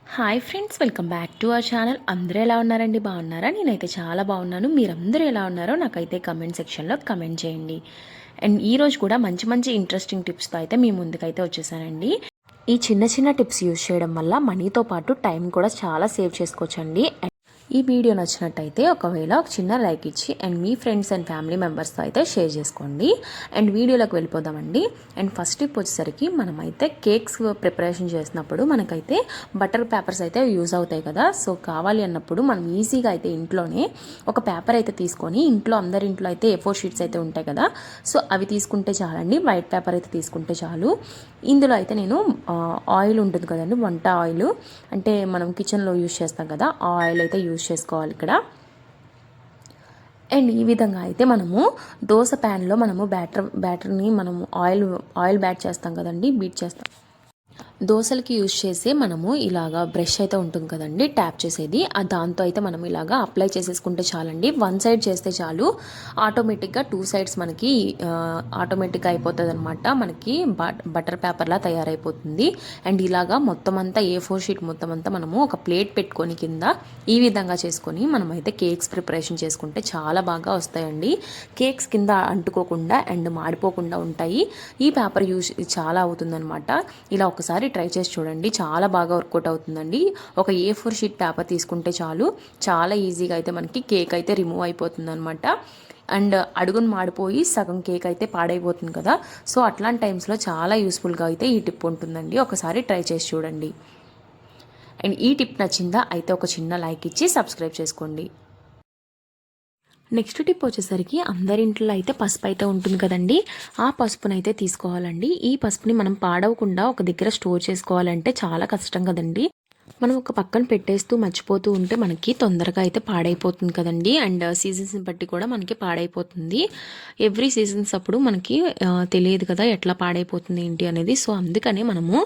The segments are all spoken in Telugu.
Hi friends, welcome back to our channel. అందరూ ఎలా ఉన్నారండి? బాగున్నారా? నేనైతే చాలా బాగున్నాను. మీరందరూ ఎలా ఉన్నారో నాకైతే కమెంట్ సెక్షన్లో కమెంట్ చేయండి. అండ్ ఈరోజు కూడా మంచి మంచి ఇంట్రెస్టింగ్ టిప్స్తో అయితే మీ ముందుకైతే వచ్చేసానండి. ఈ చిన్న చిన్న టిప్స్ యూజ్ చేయడం వల్ల మనీతో పాటు టైం కూడా చాలా సేవ్ చేసుకోవచ్చండి. ఈ వీడియో నచ్చినట్టయితే ఒకవేళ ఒక చిన్న లైక్ ఇచ్చి and me friends and family మెంబర్స్తో అయితే షేర్ చేసుకోండి. అండ్ వీడియోలోకి వెళ్ళిపోదామండి. అండ్ ఫస్ట్ టిప్ వచ్చేసరికి మనమైతే కేక్స్ ప్రిపరేషన్ చేసినప్పుడు మనకైతే బటర్ పేపర్స్ అయితే యూజ్ అవుతాయి కదా. సో కావాలి అన్నప్పుడు మనం ఈజీగా అయితే ఇంట్లోనే ఒక పేపర్ అయితే తీసుకొని, అందరి ఇంట్లో అయితే A4 షీట్స్ అయితే ఉంటాయి కదా. సో అవి తీసుకుంటే చాలండి. వైట్ పేపర్ అయితే తీసుకుంటే చాలు. ఇందులో అయితే నేను ఆయిల్ ఉంటుంది కదండి, వంట ఆయిల్ అంటే మనం కిచెన్లో యూజ్ చేస్తాం కదా, ఆ ఆయిల్ అయితే యూజ్ చేసుకోవాలి ఇక్కడ. అండ్ ఈ విధంగా అయితే మనము దోశ ప్యాన్లో మనము బ్యాటర్ని మనము ఆయిల్ బ్యాట్ చేస్తాం కదండి, బీట్ చేస్తాం. దోశలకి యూజ్ చేసే మనము ఇలాగా బ్రష్ అయితే ఉంటుంది కదండి, ట్యాప్ చేసేది, దాంతో అయితే మనం ఇలాగా అప్లై చేసేసుకుంటే చాలండి. వన్ సైడ్ చేస్తే చాలు, ఆటోమేటిక్గా 2 సైడ్స్ మనకి ఆటోమేటిక్గా అయిపోతుంది అనమాట. మనకి బటర్ పేపర్లా తయారైపోతుంది. అండ్ ఇలాగా మొత్తం అంతా A4 షీట్ మొత్తం అంతా మనము ఒక ప్లేట్ పెట్టుకొని కింద ఈ విధంగా చేసుకొని మనమైతే కేక్స్ ప్రిపరేషన్ చేసుకుంటే చాలా బాగా వస్తాయండి. కేక్స్ కింద అంటుకోకుండా అండ్ మాడిపోకుండా ఉంటాయి. ఈ పేపర్ యూజ్ చాలా అవుతుందన్నమాట. ఇలా ఒకసారి ట్రై చేసి చూడండి, చాలా బాగా వర్కౌట్ అవుతుందండి. ఒక A4 షీట్ పేపర్ తీసుకుంటే చాలు, చాలా ఈజీగా అయితే మనకి కేక్ అయితే రిమూవ్ అయిపోతుంది అనమాట. అండ్ అడుగును మాడిపోయి సగం కేక్ అయితే పాడైపోతుంది కదా. సో అట్లాంటి టైమ్స్లో చాలా యూస్ఫుల్గా అయితే ఈ టిప్ ఉంటుందండి. ఒకసారి ట్రై చేసి చూడండి. అండ్ ఈ టిప్ నచ్చిందా అయితే ఒక చిన్న లైక్ ఇచ్చి సబ్స్క్రైబ్ చేసుకోండి. నెక్స్ట్ టిప్ వచ్చేసరికి అందరింట్లో అయితే పసుపు అయితే ఉంటుంది కదండి. ఆ పసుపునైతే తీసుకోవాలండి. ఈ పసుపుని మనం పాడవకుండా ఒక దగ్గర స్టోర్ చేసుకోవాలంటే చాలా కష్టం కదండి. మనం ఒక పక్కన పెట్టేస్తూ మర్చిపోతూ ఉంటే మనకి తొందరగా అయితే పాడైపోతుంది కదండి. అండ్ సీజన్స్ని బట్టి కూడా మనకి పాడైపోతుంది. ఎవ్రీ సీజన్స్ అప్పుడు మనకి తెలియదు కదా ఎట్లా పాడైపోతుంది ఏంటి అనేది. సో అందుకనే మనము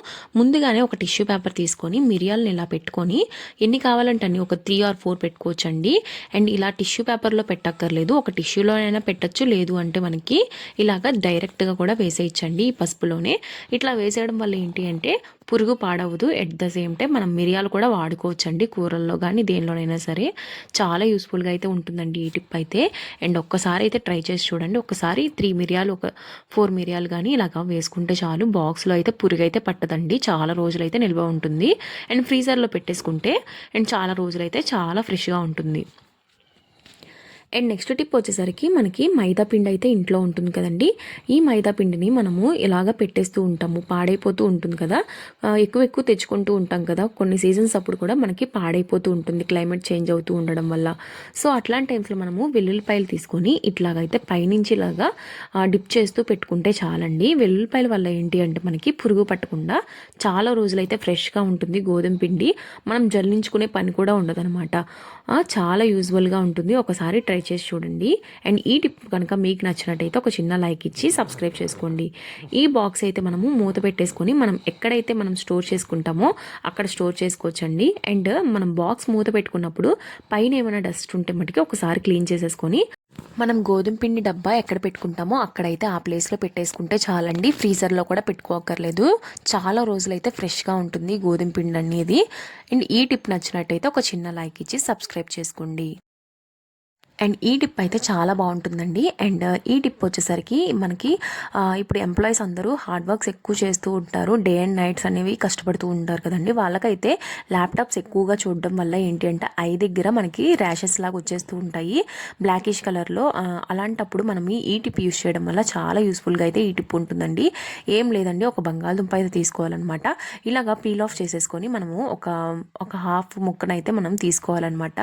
ముందుగానే ఒక టిష్యూ పేపర్ తీసుకొని మిరియాలను ఇలా పెట్టుకొని, ఎన్ని కావాలంటే అన్ని ఒక 3 or 4 పెట్టుకోవచ్చండి. అండ్ ఇలా టిష్యూ పేపర్లో పెట్టక్కర్లేదు, ఒక టిష్యూలో అయినా పెట్టచ్చు. లేదు అంటే మనకి ఇలాగ డైరెక్ట్గా కూడా వేసేయచ్చండి ఈ పసుపులోనే. ఇట్లా వేసేయడం వల్ల ఏంటి అంటే పురుగు పాడవదు. ఎట్ ద సేమ్ టైం మనం మిరియాలు కూడా వాడుకోవచ్చండి, కూరల్లో కానీ దేనిలోనైనా సరే. చాలా యూస్ఫుల్గా అయితే ఉంటుందండి ఈ టిప్ అయితే. అండ్ ఒక్కసారి అయితే ట్రై చేసి చూడండి. ఒకసారి 3 మిరియాలు, ఒక 4 మిరియాలు కానీ ఇలాగా వేసుకుంటే చాలు. బాక్స్లో అయితే పురుగు అయితే పట్టదండి, చాలా రోజులైతే నిల్వ ఉంటుంది. అండ్ ఫ్రీజర్లో పెట్టేసుకుంటే అండ్ చాలా రోజులైతే చాలా ఫ్రెష్గా ఉంటుంది. అండ్ నెక్స్ట్ టిప్ వచ్చేసరికి మనకి మైదా పిండి అయితే ఇంట్లో ఉంటుంది కదండి. ఈ మైదా పిండిని మనము ఇలాగ పెట్టేస్తూ ఉంటాము, పాడైపోతూ ఉంటుంది కదా. ఎక్కువ తెచ్చుకుంటూ ఉంటాం కదా, కొన్ని సీజన్స్ అప్పుడు కూడా మనకి పాడైపోతూ ఉంటుంది క్లైమేట్ చేంజ్ అవుతూ ఉండడం వల్ల. సో అట్లాంటి టైమ్స్లో మనము వెల్లుల్లిపాయలు తీసుకొని ఇట్లాగైతే పైనుంచి ఇలాగా డిప్ చేస్తూ పెట్టుకుంటే చాలండి. వెల్లుల్లిపాయల వల్ల ఏంటి అంటే మనకి పురుగు పట్టకుండా చాలా రోజులైతే ఫ్రెష్గా ఉంటుంది గోధుమ పిండి. మనం జల్లించుకునే పని కూడా ఉండదన్నమాట. చాలా యూజ్ఫుల్గా ఉంటుంది. ఒకసారి ట్రై చేసి చూడండి. అండ్ ఈ టిప్ కనుక మీకు నచ్చినట్టయితే ఒక చిన్న లైక్ ఇచ్చి సబ్స్క్రైబ్ చేసుకోండి. ఈ బాక్స్ అయితే మనము మూత పెట్టేసుకొని మనం ఎక్కడైతే మనం స్టోర్ చేసుకుంటామో అక్కడ స్టోర్ చేసుకోవచ్చండి. అండ్ మనం బాక్స్ మూత పెట్టుకున్నప్పుడు పైన ఏమైనా డస్ట్ ఉంటే మటుకి ఒకసారి క్లీన్ చేసేసుకొని మనం గోధుమ పిండి డబ్బా ఎక్కడ పెట్టుకుంటామో అక్కడైతే ఆ ప్లేస్లో పెట్టేసుకుంటే చాలండి. ఫ్రీజర్లో కూడా పెట్టుకోకర్లేదు, చాలా రోజులైతే ఫ్రెష్గా ఉంటుంది గోధుమ పిండి అనేది. అండ్ ఈ టిప్ నచ్చినట్టయితే ఒక చిన్న లైక్ ఇచ్చి సబ్స్క్రైబ్ చేసుకోండి. అండ్ ఈ టిప్ అయితే చాలా బాగుంటుందండి. అండ్ ఈ టిప్ వచ్చేసరికి మనకి ఇప్పుడు ఎంప్లాయీస్ అందరూ హార్డ్ వర్క్స్ ఎక్కువ చేస్తూ ఉంటారు, డే అండ్ నైట్స్ అనేవి కష్టపడుతూ ఉంటారు కదండి. వాళ్ళకైతే ల్యాప్టాప్స్ ఎక్కువగా చూడడం వల్ల ఏంటి అంటే ఐ దగ్గర మనకి ర్యాషెస్ లాగా వచ్చేస్తూ ఉంటాయి బ్లాకిష్ కలర్లో. అలాంటప్పుడు మనం ఈ టిప్ యూస్ చేయడం వల్ల చాలా యూస్ఫుల్గా అయితే ఈ టిప్ ఉంటుందండి. ఏం లేదండి, ఒక బంగాళదుంప అయితే తీసుకోవాలన్నమాట. ఇలాగా పీల్ ఆఫ్ చేసేసుకొని మనము ఒక హాఫ్ ముక్కనైతే మనం తీసుకోవాలన్నమాట.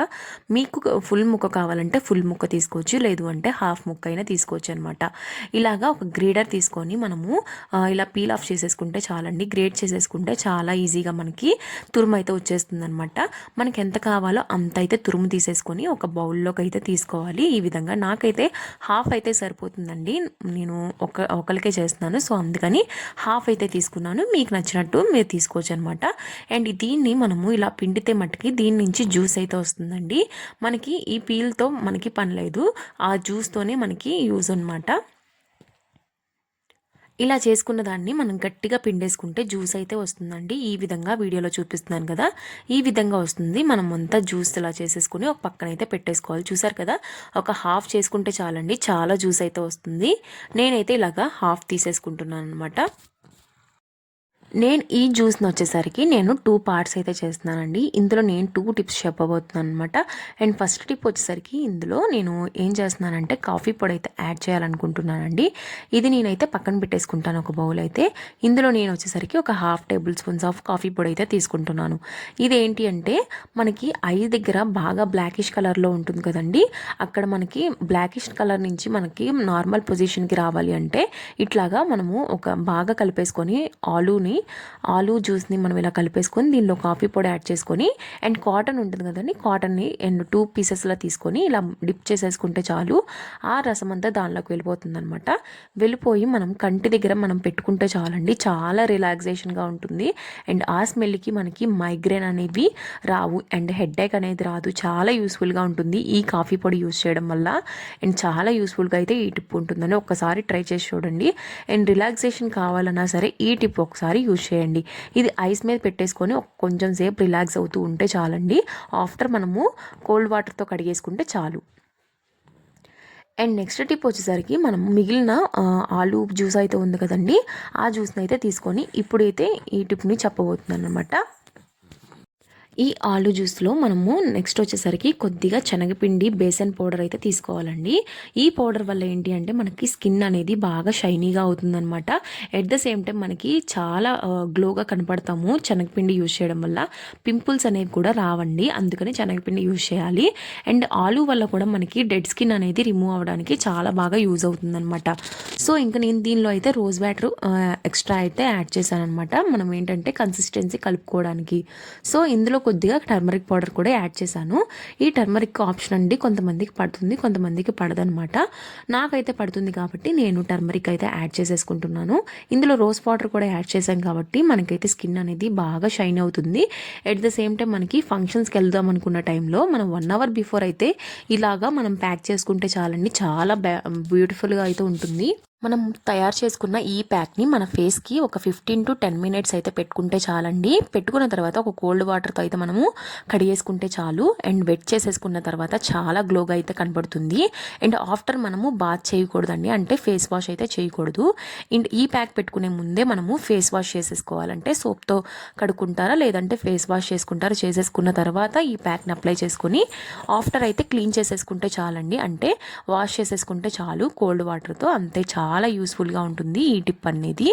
మీకు ఫుల్ ముక్క కావాలంటే ఫుల్ ముక్క తీసుకోవచ్చు, లేదు అంటే హాఫ్ ముక్క అయినా తీసుకోవచ్చు అనమాట. ఇలాగా ఒక గ్రేడర్ తీసుకొని మనము ఇలా పీల్ ఆఫ్ చేసేసుకుంటే చాలండి. గ్రేడ్ చేసేసుకుంటే చాలా ఈజీగా మనకి తురుము అయితే వచ్చేస్తుంది అనమాట. మనకి ఎంత కావాలో అంత అయితే తురుము తీసేసుకొని ఒక బౌల్లోకి అయితే తీసుకోవాలి. ఈ విధంగా నాకైతే హాఫ్ అయితే సరిపోతుందండి, నేను ఒకరికే చేస్తున్నాను. సో అందుకని హాఫ్ అయితే తీసుకున్నాను. మీకు నచ్చినట్టు మీరు తీసుకోవచ్చు అనమాట. అండ్ దీన్ని మనము ఇలా పిండితే మట్టుకి దీని నుంచి జ్యూస్ అయితే వస్తుందండి. మనకి ఈ పీల్తో మనకి పని లేదు, ఆ జ్యూస్తోనే మనకి యూజ్ అనమాట. ఇలా చేసుకున్న దాన్ని మనం గట్టిగా పిండేసుకుంటే జ్యూస్ అయితే వస్తుందండి. ఈ విధంగా వీడియోలో చూపిస్తున్నాను కదా, ఈ విధంగా వస్తుంది. మనం అంతా జ్యూస్ ఇలా చేసేసుకుని ఒక పక్కన అయితే పెట్టేసుకోవాలి. చూసారు కదా, ఒక హాఫ్ చేసుకుంటే చాలండి, చాలా జ్యూస్ అయితే వస్తుంది. నేనైతే ఇలాగా హాఫ్ తీసేసుకుంటున్నాను అనమాట. నేను ఈ జ్యూస్ని వచ్చేసరికి నేను 2 పార్ట్స్ అయితే చేస్తున్నానండి. ఇందులో నేను 2 టిప్స్ చెప్పబోతున్నాను అనమాట. అండ్ ఫస్ట్ టిప్ వచ్చేసరికి ఇందులో నేను ఏం చేస్తున్నానంటే కాఫీ పొడి అయితే యాడ్ చేయాలనుకుంటున్నానండి. ఇది నేనైతే పక్కన పెట్టేసుకుంటాను ఒక బౌల్ అయితే. ఇందులో నేను వచ్చేసరికి ఒక half table spoons of coffee పొడి అయితే తీసుకుంటున్నాను. ఇదేంటి అంటే మనకి ఐ దగ్గర బాగా బ్లాకిష్ కలర్లో ఉంటుంది కదండి, అక్కడ మనకి బ్లాకిష్ కలర్ నుంచి మనకి నార్మల్ పొజిషన్కి రావాలి అంటే ఇట్లాగా మనము ఒక బాగా కలిపేసుకొని ఆలూ జ్యూస్ని మనం ఇలా కలిపేసుకొని దీనిలో కాఫీ పొడి యాడ్ చేసుకొని అండ్ కాటన్ ఉంటుంది కదండి, కాటన్ని అండ్ 2 పీసెస్లా తీసుకొని ఇలా డిప్ చేసేసుకుంటే చాలు. ఆ రసం అంతా దానిలోకి వెళ్ళిపోతుంది అనమాట. వెళ్ళిపోయి మనం కంటి దగ్గర మనం పెట్టుకుంటే చాలండి, చాలా రిలాక్సేషన్గా ఉంటుంది. అండ్ ఆ స్మెల్కి మనకి మైగ్రేన్ అనేవి రావు అండ్ హెడ్ఏక్ అనేది రాదు. చాలా యూస్ఫుల్గా ఉంటుంది ఈ కాఫీ పొడి యూస్ చేయడం వల్ల. అండ్ చాలా యూస్ఫుల్గా అయితే ఈ టిప్ ఉంటుందని ఒక్కసారి ట్రై చేసి చూడండి. అండ్ రిలాక్సేషన్ కావాలన్నా సరే ఈ టిప్ ఒకసారి యూజ్ చేయండి. ఇది ఐస్ మీద పెట్టేసుకొని కొంచెం సేపు రిలాక్స్ అవుతూ ఉంటే చాలండి. ఆఫ్టర్ మనము కోల్డ్ వాటర్తో కడిగేసుకుంటే చాలు. అండ్ నెక్స్ట్ టిప్ వచ్చేసరికి మనం మిగిలిన ఆలూ జ్యూస్ అయితే ఉంది కదండి, ఆ జ్యూస్ని అయితే తీసుకొని ఇప్పుడైతే ఈ టిప్ని చెప్పబోతున్నాను అనమాట. ఈ ఆలు జ్యూస్లో మనము నెక్స్ట్ వచ్చేసరికి కొద్దిగా శనగపిండి బేసన్ పౌడర్ అయితే తీసుకోవాలండి. ఈ పౌడర్ వల్ల ఏంటి అంటే మనకి స్కిన్ అనేది బాగా షైనీగా అవుతుందన్నమాట. ఎట్ ద సేమ్ టైం మనకి చాలా గ్లోగా కనపడతాము శనగపిండి యూజ్ చేయడం వల్ల. పింపుల్స్ అనేవి కూడా రావండి, అందుకని శనగపిండి యూజ్ చేయాలి. అండ్ ఆలు వల్ల కూడా మనకి డెడ్ స్కిన్ అనేది రిమూవ్ అవ్వడానికి చాలా బాగా యూజ్ అవుతుందన్నమాట. సో ఇంకా నేను దీనిలో అయితే రోజ్ వాటర్ ఎక్స్ట్రా అయితే యాడ్ చేశాను అనమాట, మనం ఏంటంటే కన్సిస్టెన్సీ కలుపుకోవడానికి. సో ఇందులో కొద్దిగా టర్మరిక్ పౌడర్ కూడా యాడ్ చేశాను. ఈ టర్మరిక్ ఆప్షన్ అండి, కొంతమందికి పడుతుంది కొంతమందికి పడదనమాట. నాకైతే పడుతుంది కాబట్టి నేను టర్మరిక్ అయితే యాడ్ చేసేసుకుంటున్నాను. ఇందులో రోజ్ వాటర్ కూడా యాడ్ చేశాం కాబట్టి మనకైతే స్కిన్ అనేది బాగా షైన్ అవుతుంది. ఎట్ ద సేమ్ టైం మనకి ఫంక్షన్స్కి వెళ్దాం అనుకున్న టైంలో మనం 1 అవర్ బిఫోర్ అయితే ఇలాగా మనం ప్యాక్ చేసుకుంటే చాలండి, చాలా బ్యూటిఫుల్గా అయితే ఉంటుంది. మనం తయారు చేసుకున్న ఈ ప్యాక్ని మన ఫేస్కి ఒక 15 to 10 మినిట్స్ అయితే పెట్టుకుంటే చాలండి. పెట్టుకున్న తర్వాత ఒక కోల్డ్ వాటర్తో అయితే మనము కడిగేసుకుంటే చాలు. అండ్ వెట్ చేసేసుకున్న తర్వాత చాలా గ్లోగా అయితే కనబడుతుంది. అండ్ ఆఫ్టర్ మనము బాత్ చేయకూడదండి, అంటే ఫేస్ వాష్ అయితే చేయకూడదు. అండ్ ఈ ప్యాక్ పెట్టుకునే ముందే మనము ఫేస్ వాష్ చేసేసుకోవాలంటే సోప్తో కడుక్కుంటారా లేదంటే ఫేస్ వాష్ చేసుకుంటారా, చేసేసుకున్న తర్వాత ఈ ప్యాక్ని అప్లై చేసుకుని ఆఫ్టర్ అయితే క్లీన్ చేసేసుకుంటే చాలండి, అంటే వాష్ చేసేసుకుంటే చాలు కోల్డ్ వాటర్తో. అంతే, చాలా యూస్ఫుల్గా ఉంటుంది ఈ టిప్ అనేది.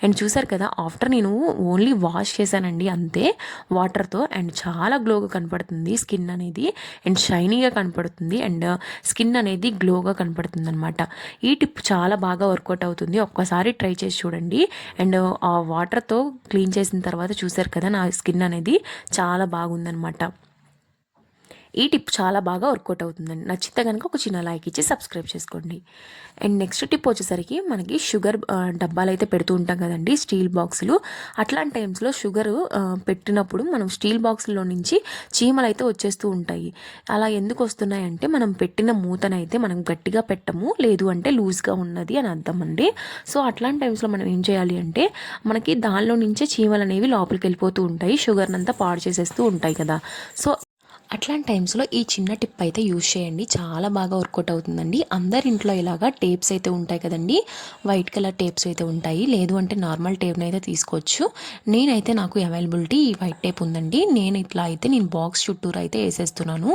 అండ్ చూసారు కదా, ఆఫ్టర్ నేను ఓన్లీ వాష్ చేశానండి అంతే వాటర్తో. అండ్ చాలా గ్లోగా కనపడుతుంది స్కిన్ అనేది, అండ్ షైనీగా కనపడుతుంది, అండ్ స్కిన్ అనేది గ్లోగా కనపడుతుంది అనమాట. ఈ టిప్ చాలా బాగా వర్కౌట్ అవుతుంది, ఒక్కసారి ట్రై చేసి చూడండి. అండ్ ఆ వాటర్తో క్లీన్ చేసిన తర్వాత చూసారు కదా, నా స్కిన్ అనేది చాలా బాగుందనమాట. ఈ టిప్ చాలా బాగా వర్కౌట్ అవుతుందండి. నచ్చితే కనుక ఒక చిన్న లైక్ ఇచ్చి సబ్స్క్రైబ్ చేసుకోండి. అండ్ నెక్స్ట్ టిప్ వచ్చేసరికి మనకి షుగర్ డబ్బాలు అయితే పెడుతూ ఉంటాం కదండి, స్టీల్ బాక్సులు. అట్లాంటి టైమ్స్లో షుగర్ పెట్టినప్పుడు మనం స్టీల్ బాక్సుల్లో నుంచి చీమలు అయితే వచ్చేస్తూ ఉంటాయి. అలా ఎందుకు వస్తున్నాయంటే మనం పెట్టిన మూతనైతే మనం గట్టిగా పెట్టము, లేదు అంటే లూజ్గా ఉన్నది అని అర్థం అండి. సో అట్లాంటి టైమ్స్లో మనం ఏం చేయాలి అంటే మనకి దానిలో నుంచే చీమలు అనేవి లోపలికి వెళ్ళిపోతూ ఉంటాయి, షుగర్నంతా పాడు చేసేస్తూ ఉంటాయి కదా. సో అట్లాంటి టైమ్స్లో ఈ చిన్న టిప్ అయితే యూజ్ చేయండి, చాలా బాగా వర్కౌట్ అవుతుందండి. అందరి ఇంట్లో ఇలాగా టేప్స్ అయితే ఉంటాయి కదండి, వైట్ కలర్ టేప్స్ అయితే ఉంటాయి, లేదు అంటే నార్మల్ టేప్ని అయితే తీసుకోవచ్చు. నేనైతే నాకు అవైలబిలిటీ ఈ వైట్ టేప్ ఉందండి. నేను బాక్స్ చుట్టూరు అయితే వేసేస్తున్నాను.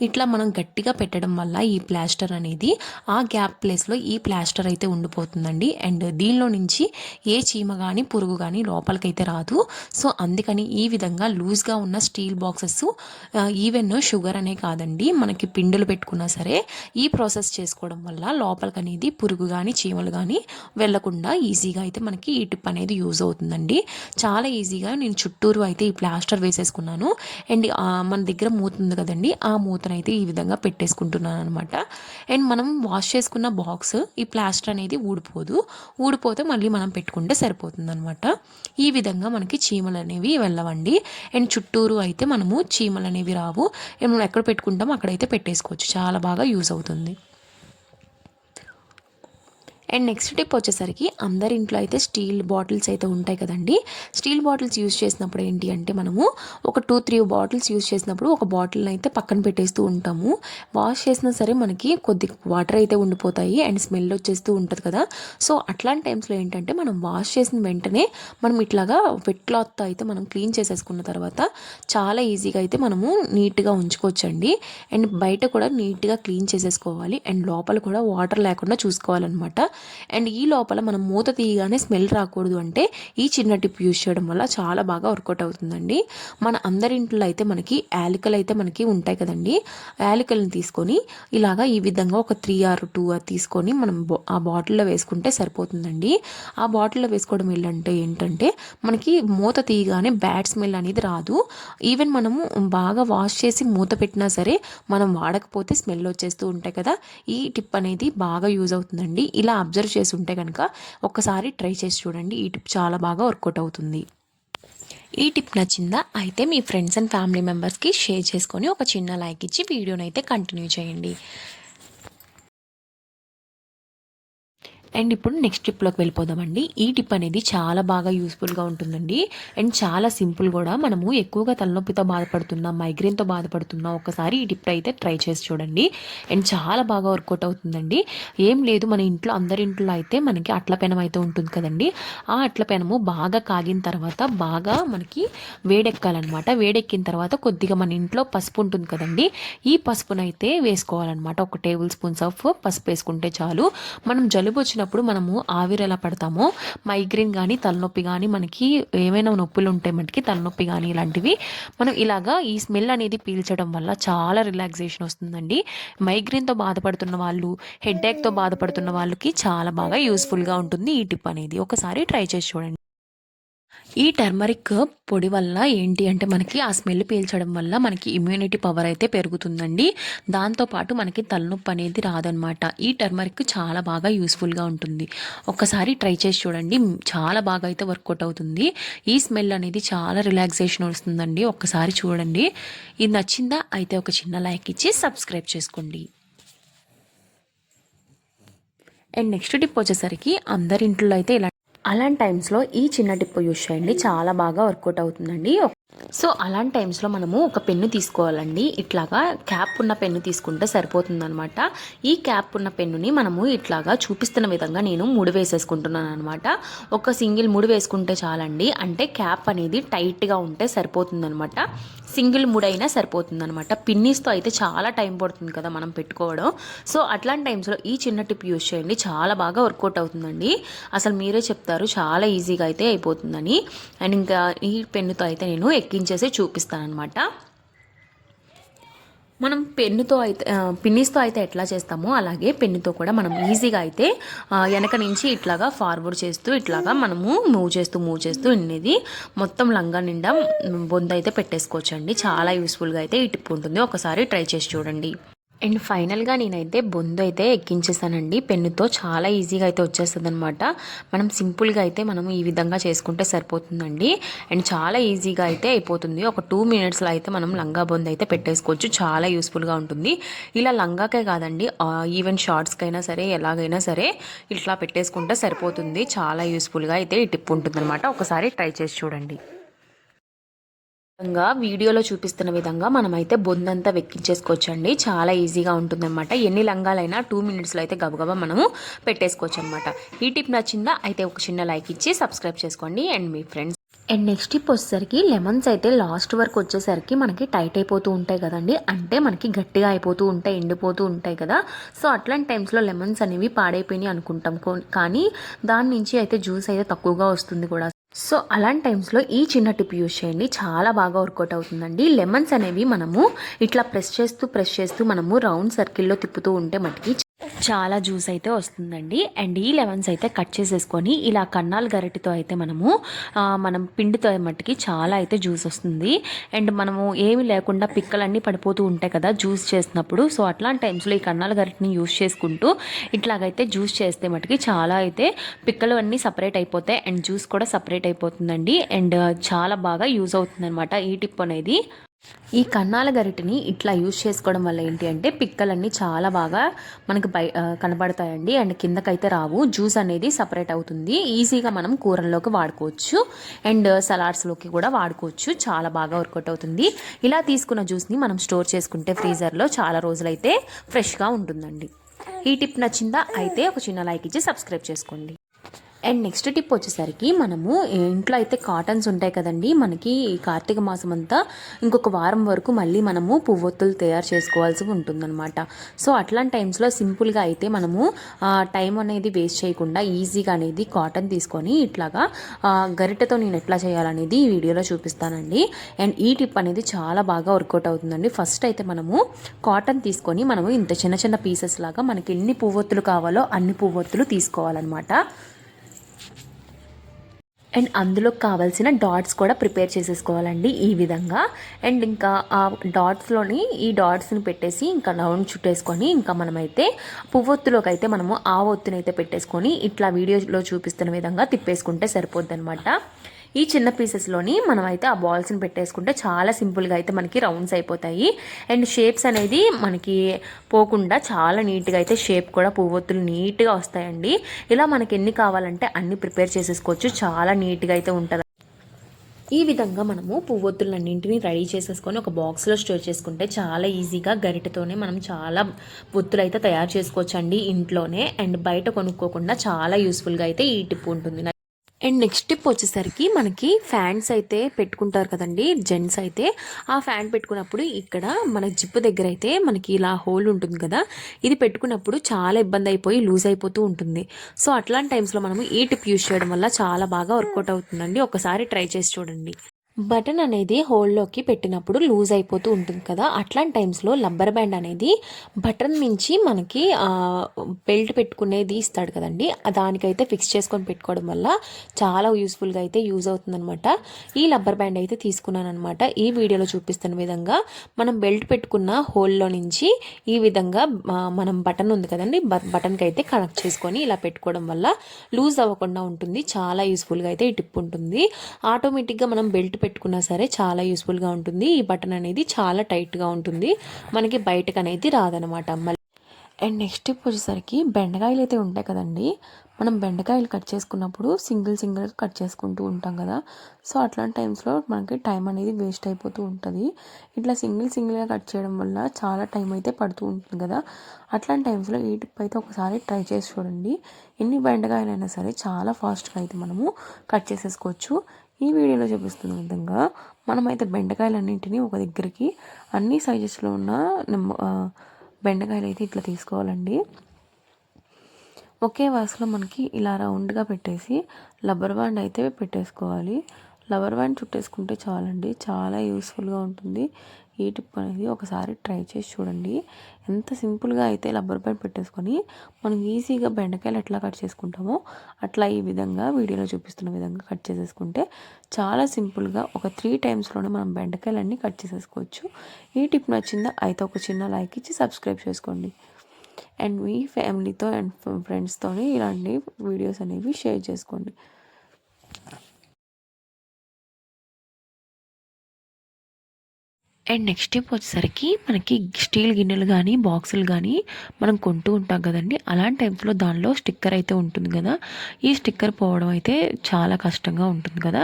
ఇట్లా మనం గట్టిగా పెట్టడం వల్ల ఈ ప్లాస్టర్ అనేది ఆ గ్యాప్ ప్లేస్లో ఈ ప్లాస్టర్ అయితే ఉండిపోతుందండి. అండ్ దీనిలో నుంచి ఏ చీమ కానీ పురుగు కానీ లోపలికైతే రాదు. సో అందుకని ఈ విధంగా లూజ్గా ఉన్న స్టీల్ బాక్సెస్ ఈవెన్ షుగర్ అనే కాదండి, మనకి పిండులు పెట్టుకున్నా సరే ఈ ప్రాసెస్ చేసుకోవడం వల్ల లోపలికి అనేది పురుగు కానీ చీమలు కానీ వెళ్లకుండా ఈజీగా అయితే మనకి ఈ టిప్ అనేది యూజ్ అవుతుందండి. చాలా ఈజీగా నేను చుట్టూరు అయితే ఈ ప్లాస్టర్ వేసేసుకున్నాను. అండ్ మన దగ్గర మూత ఉంది కదండి, ఆ మూతనైతే ఈ విధంగా పెట్టేసుకుంటున్నాను అనమాట. అండ్ మనం వాష్ చేసుకున్న బాక్స్ ఈ ప్లాస్టర్ అనేది ఊడిపోతే మళ్ళీ మనం పెట్టుకుంటే సరిపోతుంది అనమాట. ఈ విధంగా మనకి చీమలు అనేవి వెళ్ళవండి. అండ్ చుట్టూరు అయితే మనము చీమలు అనేవి రావు. మనం ఎక్కడ పెట్టుకుంటామో అక్కడైతే పెట్టేసుకోవచ్చు, చాలా బాగా యూజ్ అవుతుంది. అండ్ నెక్స్ట్ టిప్ వచ్చేసరికి అందరి ఇంట్లో అయితే స్టీల్ బాటిల్స్ అయితే ఉంటాయి కదండి. స్టీల్ బాటిల్స్ యూస్ చేసినప్పుడు ఏంటి అంటే మనము ఒక 2-3 బాటిల్స్ యూస్ చేసినప్పుడు ఒక బాటిల్ని అయితే పక్కన పెట్టేస్తూ ఉంటాము. వాష్ చేసినా సరే మనకి కొద్ది వాటర్ అయితే ఉండిపోతాయి అండ్ స్మెల్ వచ్చేస్తూ ఉంటుంది కదా. సో అట్లాంటి టైమ్స్లో ఏంటంటే మనం వాష్ చేసిన వెంటనే మనం ఇట్లాగా వెట్ క్లాత్తో అయితే మనం క్లీన్ చేసేసుకున్న తర్వాత చాలా ఈజీగా అయితే మనము నీట్గా ఉంచుకోవచ్చండి. అండ్ బయట కూడా నీట్గా క్లీన్ చేసేసుకోవాలి అండ్ లోపల కూడా వాటర్ లేకుండా చూసుకోవాలన్నమాట. అండ్ ఈ లోపల మనం మూత తీయగానే స్మెల్ రాకూడదు అంటే ఈ చిన్న టిప్ యూజ్ చేయడం వల్ల చాలా బాగా వర్కౌట్ అవుతుందండి. మన అందరింట్లో అయితే మనకి యాలకులు అయితే మనకి ఉంటాయి కదండి. యాలకులను తీసుకొని ఇలాగా ఈ విధంగా ఒక 3 or 2 తీసుకొని మనం ఆ బాటిల్లో వేసుకుంటే సరిపోతుందండి. ఆ బాటిల్లో వేసుకోవడం ఏంటంటే మనకి మూత తీయగానే బ్యాడ్ స్మెల్ అనేది రాదు. ఈవెన్ మనము బాగా వాష్ చేసి మూత పెట్టినా సరే మనం వాడకపోతే స్మెల్ వచ్చేస్తూ ఉంటాయి కదా. ఈ టిప్ అనేది బాగా యూజ్ అవుతుందండి. ఇలా అబ్జర్వ్ చేసి ఉంటే కనుక ఒక్కసారి ట్రై చేసి చూడండి. ఈ టిప్ చాలా బాగా వర్కౌట్ అవుతుంది. ఈ టిప్ నచ్చిందా అయితే మీ ఫ్రెండ్స్ అండ్ ఫ్యామిలీ మెంబర్స్కి షేర్ చేసుకొని ఒక చిన్న లైక్ ఇచ్చి వీడియోని అయితే కంటిన్యూ చేయండి. అండ్ ఇప్పుడు నెక్స్ట్ టిప్లోకి వెళ్ళిపోదామండి. ఈ టిప్ అనేది చాలా బాగా యూస్ఫుల్గా ఉంటుందండి అండ్ చాలా సింపుల్ కూడా. మనము ఎక్కువగా తలనొప్పితో బాధపడుతున్నా, మైగ్రేన్తో బాధపడుతున్నా ఒకసారి ఈ టిప్ అయితే ట్రై చేసి చూడండి అండ్ చాలా బాగా వర్కౌట్ అవుతుందండి. ఏం లేదు, మన ఇంట్లో అందరి ఇంట్లో అయితే మనకి అట్ల పెనం అయితే ఉంటుంది కదండి. ఆ అట్ల పెనము బాగా కాగిన తర్వాత బాగా మనకి వేడెక్కాలన్నమాట. వేడెక్కిన తర్వాత కొద్దిగా మన ఇంట్లో పసుపు ఉంటుంది కదండి. ఈ పసుపునైతే వేసుకోవాలన్నమాట. ఒక టేబుల్ స్పూన్స్ ఆఫ్ పసుపు వేసుకుంటే చాలు. మనం జలుబు వచ్చినప్పుడు మనము ఆవిరి ఎలా పడతామో, మైగ్రేన్ కానీ తలనొప్పి కానీ మనకి ఏమైనా నొప్పులు ఉంటే మటుకి తలనొప్పి కానీ ఇలాంటివి మనం ఇలాగా ఈ స్మెల్ అనేది పీల్చడం వల్ల చాలా రిలాక్సేషన్ వస్తుందండి. మైగ్రేన్తో బాధపడుతున్న వాళ్ళు, హెడేక్తో బాధపడుతున్న వాళ్ళకి చాలా బాగా యూస్ఫుల్గా ఉంటుంది ఈ టిప్ అనేది. ఒకసారి ట్రై చేసి చూడండి. ఈ టర్మరిక్ పొడి వల్ల ఏంటి అంటే మనకి ఆ స్మెల్ పీల్చడం వల్ల మనకి ఇమ్యూనిటీ పవర్ అయితే పెరుగుతుందండి. దాంతోపాటు మనకి తలనొప్పి అనేది రాదనమాట. ఈ టర్మరిక్ చాలా బాగా యూస్ఫుల్గా ఉంటుంది. ఒక్కసారి ట్రై చేసి చూడండి. చాలా బాగా అయితే వర్కౌట్ అవుతుంది. ఈ స్మెల్ అనేది చాలా రిలాక్సేషన్ వస్తుందండి. ఒక్కసారి చూడండి. ఇది నచ్చిందా అయితే ఒక చిన్న లైక్ ఇచ్చి సబ్స్క్రైబ్ చేసుకోండి. అండ్ నెక్స్ట్ టిప్ వచ్చేసరికి అందరి ఇంట్లో అయితే ఇలా అలాంటి టైమ్స్లో ఈ చిన్న టిప్ యూజ్ చేయండి. చాలా బాగా వర్కౌట్ అవుతుందండి. సో అలాంటి టైమ్స్లో మనము ఒక పెన్ను తీసుకోవాలండి. ఇట్లాగా క్యాప్ ఉన్న పెన్ను తీసుకుంటే సరిపోతుందనమాట. ఈ క్యాప్ ఉన్న పెన్నుని మనము ఇట్లాగా చూపిస్తున్న విధంగా నేను ముడి వేసేసుకుంటున్నాను అనమాట. ఒక సింగిల్ ముడి వేసుకుంటే చాలండి. అంటే క్యాప్ అనేది టైట్గా ఉంటే సరిపోతుందనమాట. సింగిల్ ముడైనా సరిపోతుందనమాట. పిన్నీస్తో అయితే చాలా టైం పడుతుంది కదా మనం పెట్టుకోవడం. సో అట్లాంటి టైమ్స్లో ఈ చిన్న టిప్ యూజ్ చేయండి. చాలా బాగా వర్కౌట్ అవుతుందండి. అసలు మీరే చెప్తారు చాలా ఈజీగా అయితే అయిపోతుందని. అండ్ ఇంకా ఈ పెన్నుతో అయితే నేను ఎక్కించేసి చూపిస్తానమాట. మనం పెన్నుతో అయితే పిన్నిస్తో అయితే ఎట్లా చేస్తామో అలాగే పెన్నుతో కూడా మనం ఈజీగా అయితే వెనక నుంచి ఇట్లాగా ఫార్వర్డ్ చేస్తూ ఇట్లాగా మనము మూవ్ చేస్తూ అనేది మొత్తం లంగా నిండా బొంద అయితే పెట్టేసుకోవచ్చండి. చాలా యూస్ఫుల్గా అయితే ఈ టిప్ ఉంటుంది. ఒకసారి ట్రై చేసి చూడండి. అండ్ ఫైనల్గా నేనైతే బొందు అయితే ఎక్కించేసానండి. పెన్నుతో చాలా ఈజీగా అయితే వచ్చేస్తుంది అనమాట. మనం సింపుల్గా అయితే మనం ఈ విధంగా చేసుకుంటే సరిపోతుందండి. అండ్ చాలా ఈజీగా అయితే అయిపోతుంది. ఒక 2 minutesలో అయితే మనం లంగా బొందు అయితే పెట్టేసుకోవచ్చు. చాలా యూస్ఫుల్గా ఉంటుంది. ఇలా లంగాకే కాదండి, ఈవెన్ షార్ట్స్కైనా సరే ఎలాగైనా సరే ఇట్లా పెట్టేసుకుంటే సరిపోతుంది. చాలా యూస్ఫుల్గా అయితే ఈ టిప్ ఉంటుంది అనమాట. ఒకసారి ట్రై చేసి చూడండి. వీడియోలో చూపిస్తున్న విధంగా మనమైతే బొందంతా వెక్కించేసుకోవచ్చండి. చాలా ఈజీగా ఉంటుందన్నమాట. ఎన్ని లంగాలైనా 2 minutesలో అయితే గబగబా మనము పెట్టేసుకోవచ్చు అనమాట. ఈ టిప్ నచ్చిందా అయితే ఒక చిన్న లైక్ ఇచ్చి సబ్స్క్రైబ్ చేసుకోండి and me friends. And next tip వచ్చేసరికి లెమన్స్ అయితే లాస్ట్ వరకు వచ్చేసరికి మనకి టైట్ అయిపోతూ ఉంటాయి కదండి. అంటే మనకి గట్టిగా అయిపోతూ ఉంటాయి, ఎండిపోతూ ఉంటాయి కదా. సో అట్లాంటి టైమ్స్లో లెమన్స్ అనేవి పాడైపోయినాయి అనుకుంటాం, కానీ దాని నుంచి అయితే జ్యూస్ అయితే తక్కువగా వస్తుంది కూడా. సో అలాంటి టైమ్స్లో ఈ చిన్న టిప్ యూజ్ చేయండి. చాలా బాగా వర్కౌట్ అవుతుందండి. లెమన్స్ అనేవి మనము ఇట్లా ప్రెస్ చేస్తూ మనము రౌండ్ సర్కిల్లో తిప్పుతూ ఉంటే మటుకి చాలా జ్యూస్ అయితే వస్తుందండి. అండ్ ఈ లెమన్స్ అయితే కట్ చేసేసుకొని ఇలా కన్నాల గరిటెతో అయితే మనం పిండితో మట్టుకి చాలా అయితే జ్యూస్ వస్తుంది. అండ్ మనము ఏమి లేకుండా పిక్కలన్నీ పడిపోతూ ఉంటాయి కదా జ్యూస్ చేసినప్పుడు. సో అట్లాంటి టైమ్స్లో ఈ కన్నాల గరిటెని యూస్ చేసుకుంటూ ఇట్లాగైతే జ్యూస్ చేస్తే మటుకి చాలా అయితే పిక్కలు అన్నీ సపరేట్ అయిపోతాయి అండ్ జ్యూస్ కూడా సపరేట్ అయిపోతుందండి. అండ్ చాలా బాగా యూజ్ అవుతుంది అనమాట ఈ టిప్ అనేది. ఈ కన్నాల గరిటెని ఇట్లా యూజ్ చేసుకోవడం వల్ల ఏంటి అంటే పిక్కలన్నీ చాలా బాగా మనకు కనబడతాయండి. అండ్ కిందకైతే రావు. జ్యూస్ అనేది సపరేట్ అవుతుంది. ఈజీగా మనం కూరల్లోకి వాడుకోవచ్చు అండ్ సలాడ్స్లోకి కూడా వాడుకోవచ్చు. చాలా బాగా వర్కౌట్ అవుతుంది. ఇలా తీసుకున్న జ్యూస్ని మనం స్టోర్ చేసుకుంటే ఫ్రీజర్లో చాలా రోజులైతే ఫ్రెష్గా ఉంటుందండి. ఈ టిప్ నచ్చిందా? అయితే ఒక చిన్న లైక్ ఇచ్చి సబ్స్క్రైబ్ చేసుకోండి. అండ్ నెక్స్ట్ టిప్ వచ్చేసరికి మనము ఇంట్లో అయితే కాటన్స్ ఉంటాయి కదండి. మనకి ఈ కార్తీక మాసం అంతా ఇంకొక వారం వరకు మళ్ళీ మనము పువ్వొత్తులు తయారు చేసుకోవాల్సి ఉంటుందన్నమాట. సో అట్లాంటి టైమ్స్లో సింపుల్గా అయితే మనము టైం అనేది వేస్ట్ చేయకుండా ఈజీగా అనేది కాటన్ తీసుకొని ఇట్లాగా గరిటెతో నేను ఎట్లా చేయాలనేది ఈ వీడియోలో చూపిస్తానండి. అండ్ ఈ టిప్ అనేది చాలా బాగా వర్కౌట్ అవుతుందండి. ఫస్ట్ అయితే మనము కాటన్ తీసుకొని మనము ఇంత చిన్న చిన్న పీసెస్ లాగా మనకి ఎన్ని పువ్వొత్తులు కావాలో అన్ని పువ్వొత్తులు తీసుకోవాలన్నమాట. అండ్ అందులో కావాల్సిన డాట్స్ కూడా ప్రిపేర్ చేసేసుకోవాలండి ఈ విధంగా. అండ్ ఇంకా ఆ డాట్స్లోని ఈ డాట్స్ని పెట్టేసి ఇంకా రౌండ్ చుట్టేసుకొని ఇంకా మనమైతే పువ్వొత్తులోకి అయితే మనము ఆ ఒత్తునైతే పెట్టేసుకొని ఇట్లా వీడియోలో చూపిస్తున్న విధంగా తిప్పేసుకుంటే సరిపోద్ది అనమాట. ఈ చిన్న పీసెస్లోని మనం అయితే ఆ బాల్స్ని పెట్టేసుకుంటే చాలా సింపుల్గా అయితే మనకి రౌండ్స్ అయిపోతాయి. అండ్ షేప్స్ అనేది మనకి పోకుండా చాలా నీట్గా అయితే షేప్ కూడా పువ్వొత్తులు నీట్గా వస్తాయండి. ఇలా మనకి ఎన్ని కావాలంటే అన్ని ప్రిపేర్ చేసేసుకోవచ్చు. చాలా నీట్గా అయితే ఉంటుంది. ఈ విధంగా మనము పువ్వొత్తులన్నింటినీ రెడీ చేసేసుకొని ఒక బాక్స్లో స్టోర్ చేసుకుంటే చాలా ఈజీగా గరిటెతోనే మనం చాలా ఒత్తులు అయితే తయారు చేసుకోవచ్చండి ఇంట్లోనే. అండ్ బయట కొనుక్కోకుండా చాలా యూస్ఫుల్గా అయితే ఈ టిప్ ఉంటుంది. అండ్ నెక్స్ట్ టిప్ వచ్చేసరికి మనకి ఫ్యాన్స్ అయితే పెట్టుకుంటారు కదండి జెంట్స్ అయితే. ఆ ఫ్యాన్ పెట్టుకున్నప్పుడు ఇక్కడ మన జిప్ దగ్గర అయితే మనకి ఇలా హోల్ ఉంటుంది కదా, ఇది పెట్టుకున్నప్పుడు చాలా ఇబ్బంది అయిపోయి లూజ్ అయిపోతూ ఉంటుంది. సో అట్లాంటి టైమ్స్లో మనము ఈ టిప్ యూజ్ చేయడం వల్ల చాలా బాగా వర్కౌట్ అవుతుందండి. ఒకసారి ట్రై చేసి చూడండి. బటన్ అనేది హోల్లోకి పెట్టినప్పుడు లూజ్ అయిపోతూ ఉంటుంది కదా, అట్లాంటి టైమ్స్లో రబ్బర్ బ్యాండ్ అనేది బటన్ నుంచి మనకి బెల్ట్ పెట్టుకునేది ఇస్తాడు కదండి, దానికైతే ఫిక్స్ చేసుకొని పెట్టుకోవడం వల్ల చాలా యూస్ఫుల్గా అయితే యూజ్ అవుతుందన్నమాట. ఈ రబ్బర్ బ్యాండ్ అయితే తీసుకున్నాను అనమాట. ఈ వీడియోలో చూపిస్తున్న విధంగా మనం బెల్ట్ పెట్టుకున్న హోల్లో నుంచి ఈ విధంగా మనం బటన్ ఉంది కదండి, బటన్కి అయితే కనెక్ట్ చేసుకొని ఇలా పెట్టుకోవడం వల్ల లూజ్ అవ్వకుండా ఉంటుంది. చాలా యూస్ఫుల్గా అయితే ఈ టిప్ ఉంటుంది. ఆటోమేటిక్గా మనం బెల్ట్ పెట్టుకున్నా సరే చాలా యూస్ఫుల్గా ఉంటుంది. ఈ బటన్ అనేది చాలా టైట్గా ఉంటుంది, మనకి బయటకు అనేది రాదనమాట. అండ్ నెక్స్ట్ టిప్ వచ్చేసరికి బెండకాయలు అయితే ఉంటాయి కదండి, మనం బెండకాయలు కట్ చేసుకున్నప్పుడు సింగిల్ కట్ చేసుకుంటూ ఉంటాం కదా. సో అట్లాంటి టైమ్స్లో మనకి టైం అనేది వేస్ట్ అయిపోతూ ఉంటుంది. ఇట్లా సింగిల్గా కట్ చేయడం వల్ల చాలా టైం అయితే పడుతూ ఉంటుంది కదా. అట్లాంటి టైమ్స్లో ఈ టిప్ అయితే ఒకసారి ట్రై చేసి చూడండి. ఎన్ని బెండకాయలైనా సరే చాలా ఫాస్ట్గా అయితే మనము కట్ చేసేసుకోవచ్చు. ఈ వీడియోలో చూపిస్తున్న విధంగా మనమైతే బెండకాయలన్నింటినీ ఒక దగ్గరికి అన్ని సైజెస్లో ఉన్న బెండకాయలు అయితే ఇట్లా తీసుకోవాలండి. ఒకే వరుసలో మనకి ఇలా రౌండ్గా పెట్టేసి రబ్బర్ బ్యాండ్ అయితే పెట్టేసుకోవాలి. రబ్బర్ బ్యాండ్ చుట్టేసుకుంటే చాలండి, చాలా యూస్ఫుల్గా ఉంటుంది. ఈ టిప్ అనేది ఒకసారి ట్రై చేసి చూడండి. ఎంత సింపుల్గా అయితే రబ్బర్ బ్యాండ్ పెట్టేసుకొని మనం ఈజీగా బెండకాయలు ఎట్లా కట్ చేసుకుంటామో అట్లా ఈ విధంగా వీడియోలో చూపిస్తున్న విధంగా కట్ చేసేసుకుంటే చాలా సింపుల్గా ఒక 3 టైమ్స్లోనే మనం బెండకాయలన్నీ కట్ చేసేసుకోవచ్చు. ఈ టిప్ నచ్చిందా? అయితే ఒక చిన్న లైక్ ఇచ్చి సబ్స్క్రైబ్ చేసుకోండి. అండ్ మీ ఫ్యామిలీతో అండ్ ఫ్రెండ్స్తో ఇలాంటి వీడియోస్ అనేవి షేర్ చేసుకోండి. అండ్ నెక్స్ట్ టిప్ వచ్చేసరికి మనకి స్టీల్ గిన్నెలు కానీ బాక్సులు కానీ మనం కొంటూ ఉంటాం కదండి. అలాంటి టైమ్స్లో దానిలో స్టిక్కర్ అయితే ఉంటుంది కదా, ఈ స్టిక్కర్ పోవడం అయితే చాలా కష్టంగా ఉంటుంది కదా.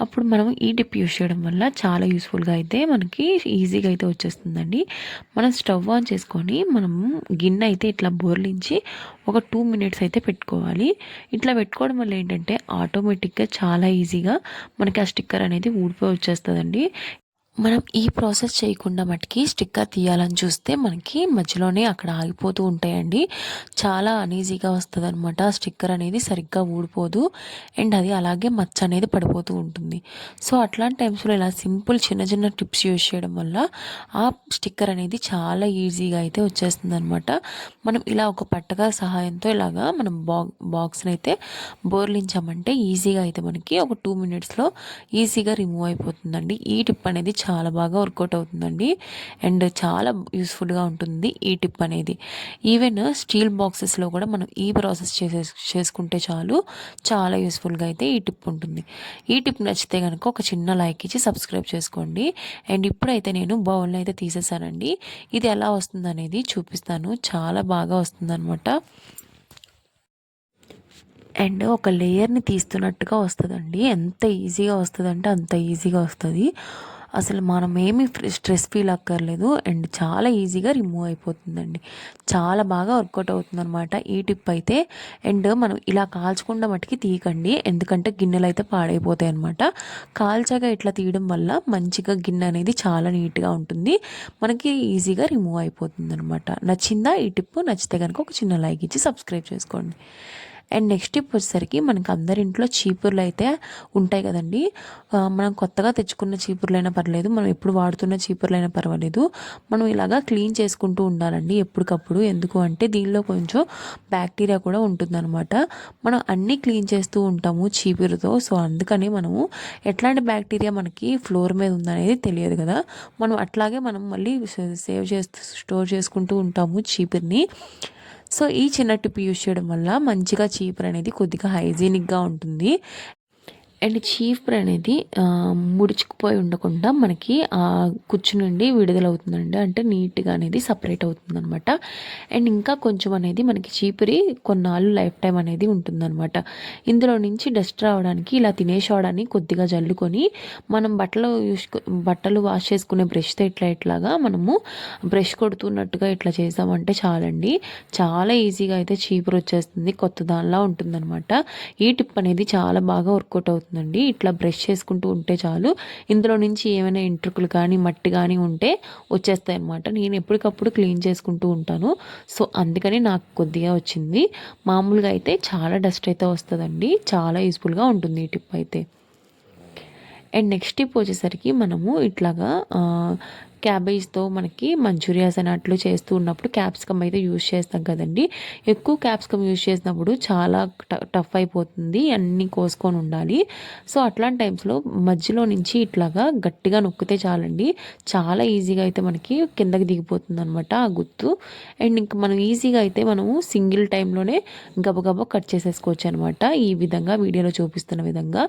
అప్పుడు మనం ఈ టిప్ యూజ్ చేయడం వల్ల చాలా యూస్ఫుల్గా అయితే మనకి ఈజీగా అయితే వచ్చేస్తుందండి. మనం స్టవ్ ఆన్ చేసుకొని మనం గిన్నె అయితే ఇట్లా బోర్లించి ఒక 2 మినిట్స్ అయితే పెట్టుకోవాలి. ఇట్లా పెట్టుకోవడం వల్ల ఏంటంటే ఆటోమేటిక్గా చాలా ఈజీగా మనకి ఆ స్టిక్కర్ అనేది ఊడిపోయి వచ్చేస్తుందండి. మనం ఈ ప్రాసెస్ చేయకుండా మటుకి స్టిక్కర్ తీయాలని చూస్తే మనకి మధ్యలోనే అక్కడ ఆగిపోతూ ఉంటాయండి. చాలా అనీజీగా వస్తుంది అనమాట. స్టిక్కర్ అనేది సరిగ్గా ఊడిపోదు అండ్ అది అలాగే మచ్చ అనేది పడిపోతూ ఉంటుంది. సో అట్లాంటి టైమ్స్లో ఇలా సింపుల్ చిన్న టిప్స్ యూజ్ చేయడం వల్ల ఆ స్టిక్కర్ అనేది చాలా ఈజీగా అయితే వచ్చేస్తుంది అనమాట. మనం ఇలా ఒక పట్టక సహాయంతో ఇలాగా మనం బాక్స్ని అయితే బోర్లించామంటే ఈజీగా అయితే మనకి ఒక 2 మినిట్స్లో ఈజీగా రిమూవ్ అయిపోతుందండి. ఈ టిప్ అనేది చాలా బాగా వర్కౌట్ అవుతుందండి. అండ్ చాలా యూస్ఫుల్గా ఉంటుంది ఈ టిప్ అనేది. ఈవెన్ స్టీల్ బాక్సెస్లో కూడా మనం ఈ ప్రాసెస్ చేసుకుంటే చాలు, చాలా యూస్ఫుల్గా అయితే ఈ టిప్ ఉంటుంది. ఈ టిప్ నచ్చితే కనుక ఒక చిన్న లైక్ ఇచ్చి సబ్స్క్రైబ్ చేసుకోండి. అండ్ ఇప్పుడైతే నేను బౌల్ని అయితే తీసేసానండి. ఇది ఎలా వస్తుంది అనేది చూపిస్తాను. చాలా బాగా వస్తుందన్నమాట. అండ్ ఒక లేయర్ని తీస్తున్నట్టుగా వస్తుందండి. ఎంత ఈజీగా వస్తుందంటే అంత ఈజీగా వస్తుంది. అసలు మనం ఏమి స్ట్రెస్ ఫీల్ అక్కర్లేదు. అండ్ చాలా ఈజీగా రిమూవ్ అయిపోతుందండి. చాలా బాగా వర్కౌట్ అవుతుంది అనమాట ఈ టిప్ అయితే. అండ్ మనం ఇలా కాల్చకుండా మట్టుకి తీయకండి, ఎందుకంటే గిన్నెలు అయితే పాడైపోతాయి అనమాట. కాల్చగా ఇట్లా తీయడం వల్ల మంచిగా గిన్నె అనేది చాలా నీట్గా ఉంటుంది, మనకి ఈజీగా రిమూవ్ అయిపోతుంది అనమాట. నచ్చిందా ఈ టిప్? నచ్చితే కనుక ఒక చిన్న లైక్ ఇచ్చి సబ్స్క్రైబ్ చేసుకోండి. అండ్ నెక్స్ట్ టిప్ వచ్చేసరికి మనకి అందరింట్లో చీపుర్లు అయితే ఉంటాయి కదండి. మనం కొత్తగా తెచ్చుకున్న చీపుర్లైనా పర్లేదు, మనం ఎప్పుడు వాడుతున్న చీపుర్లైనా పర్వాలేదు, మనం ఇలాగా క్లీన్ చేసుకుంటూ ఉండాలండి ఎప్పటికప్పుడు. ఎందుకు అంటే దీనిలో కొంచెం బ్యాక్టీరియా కూడా ఉంటుందన్నమాట. మనం అన్నీ క్లీన్ చేస్తూ ఉంటాము చీపురుతో. సో అందుకని మనము ఎట్లాంటి బ్యాక్టీరియా మనకి ఫ్లోర్ మీద ఉందనేది తెలియదు కదా. మనం అట్లాగే మనం మళ్ళీ సేవ్ చేస్తూ స్టోర్ చేసుకుంటూ ఉంటాము చీపుర్ని. సో ఈ చిన్న టిప్ యూజ్ చేయడం వల్ల మంచిగా చీపురు అనేది కొద్దిగా హైజీనిక్గా ఉంటుంది. అండ్ చీపురు అనేది ముడుచుకుపోయి ఉండకుండా మనకి కుచ్చు నుండి విడుదలవుతుందండి. అంటే నీట్గా అనేది సపరేట్ అవుతుందన్నమాట. అండ్ ఇంకా కొంచెం అనేది మనకి చీపురి కొన్నాళ్ళు లైఫ్ టైం అనేది ఉంటుందన్నమాట. ఇందులో నుంచి డస్ట్ రావడానికి ఇలా తినేసేవడాన్ని కొద్దిగా జల్లుకొని మనం బట్టలు వాష్ చేసుకునే బ్రష్తో ఇట్లాగా మనము బ్రష్ కొడుతున్నట్టుగా ఇట్లా చేసామంటే చాలండి, చాలా ఈజీగా అయితే చీపురు వచ్చేస్తుంది, కొత్త దానిలా ఉంటుందన్నమాట. ఈ టిప్ అనేది చాలా బాగా వర్కౌట్ అవుతుంది. ఇట్లా బ్రష్ చేసుకుంటూ ఉంటే చాలు, ఇందులో నుంచి ఏమైనా ఎంట్రుకలు కానీ మట్టి కానీ ఉంటే వచ్చేస్తాయి అన్నమాట. నేను ఎప్పటికప్పుడు క్లీన్ చేసుకుంటూ ఉంటాను, సో అందుకని నాకు కొద్దిగా వచ్చింది. మామూలుగా అయితే చాలా డస్ట్ అయితే వస్తుందండి. చాలా యూస్ఫుల్గా ఉంటుంది ఈ టిప్ అయితే. అండ్ నెక్స్ట్ టిప్ వచ్చేసరికి మనము ఇట్లాగా క్యాబేజ్తో మనకి మంచూరియాస్ అన్నట్లు చేస్తూ ఉన్నప్పుడు క్యాప్సికమ్ అయితే యూజ్ చేస్తాం కదండి. ఎక్కువ క్యాప్సికమ్ యూజ్ చేసినప్పుడు చాలా టఫ్ అయిపోతుంది, అన్నీ కోసుకొని ఉండాలి. సో అట్లాంటి టైమ్స్లో మధ్యలో నుంచి ఇట్లాగా గట్టిగా నొక్కితే చాలండి, చాలా ఈజీగా అయితే మనకి కిందకి దిగిపోతుంది అనమాట ఆ గుత్తు. అండ్ ఇంకా మనం ఈజీగా అయితే మనము సింగిల్ టైంలోనే గబగబా కట్ చేసేసుకోవచ్చు అనమాట. ఈ విధంగా వీడియోలో చూపిస్తున్న విధంగా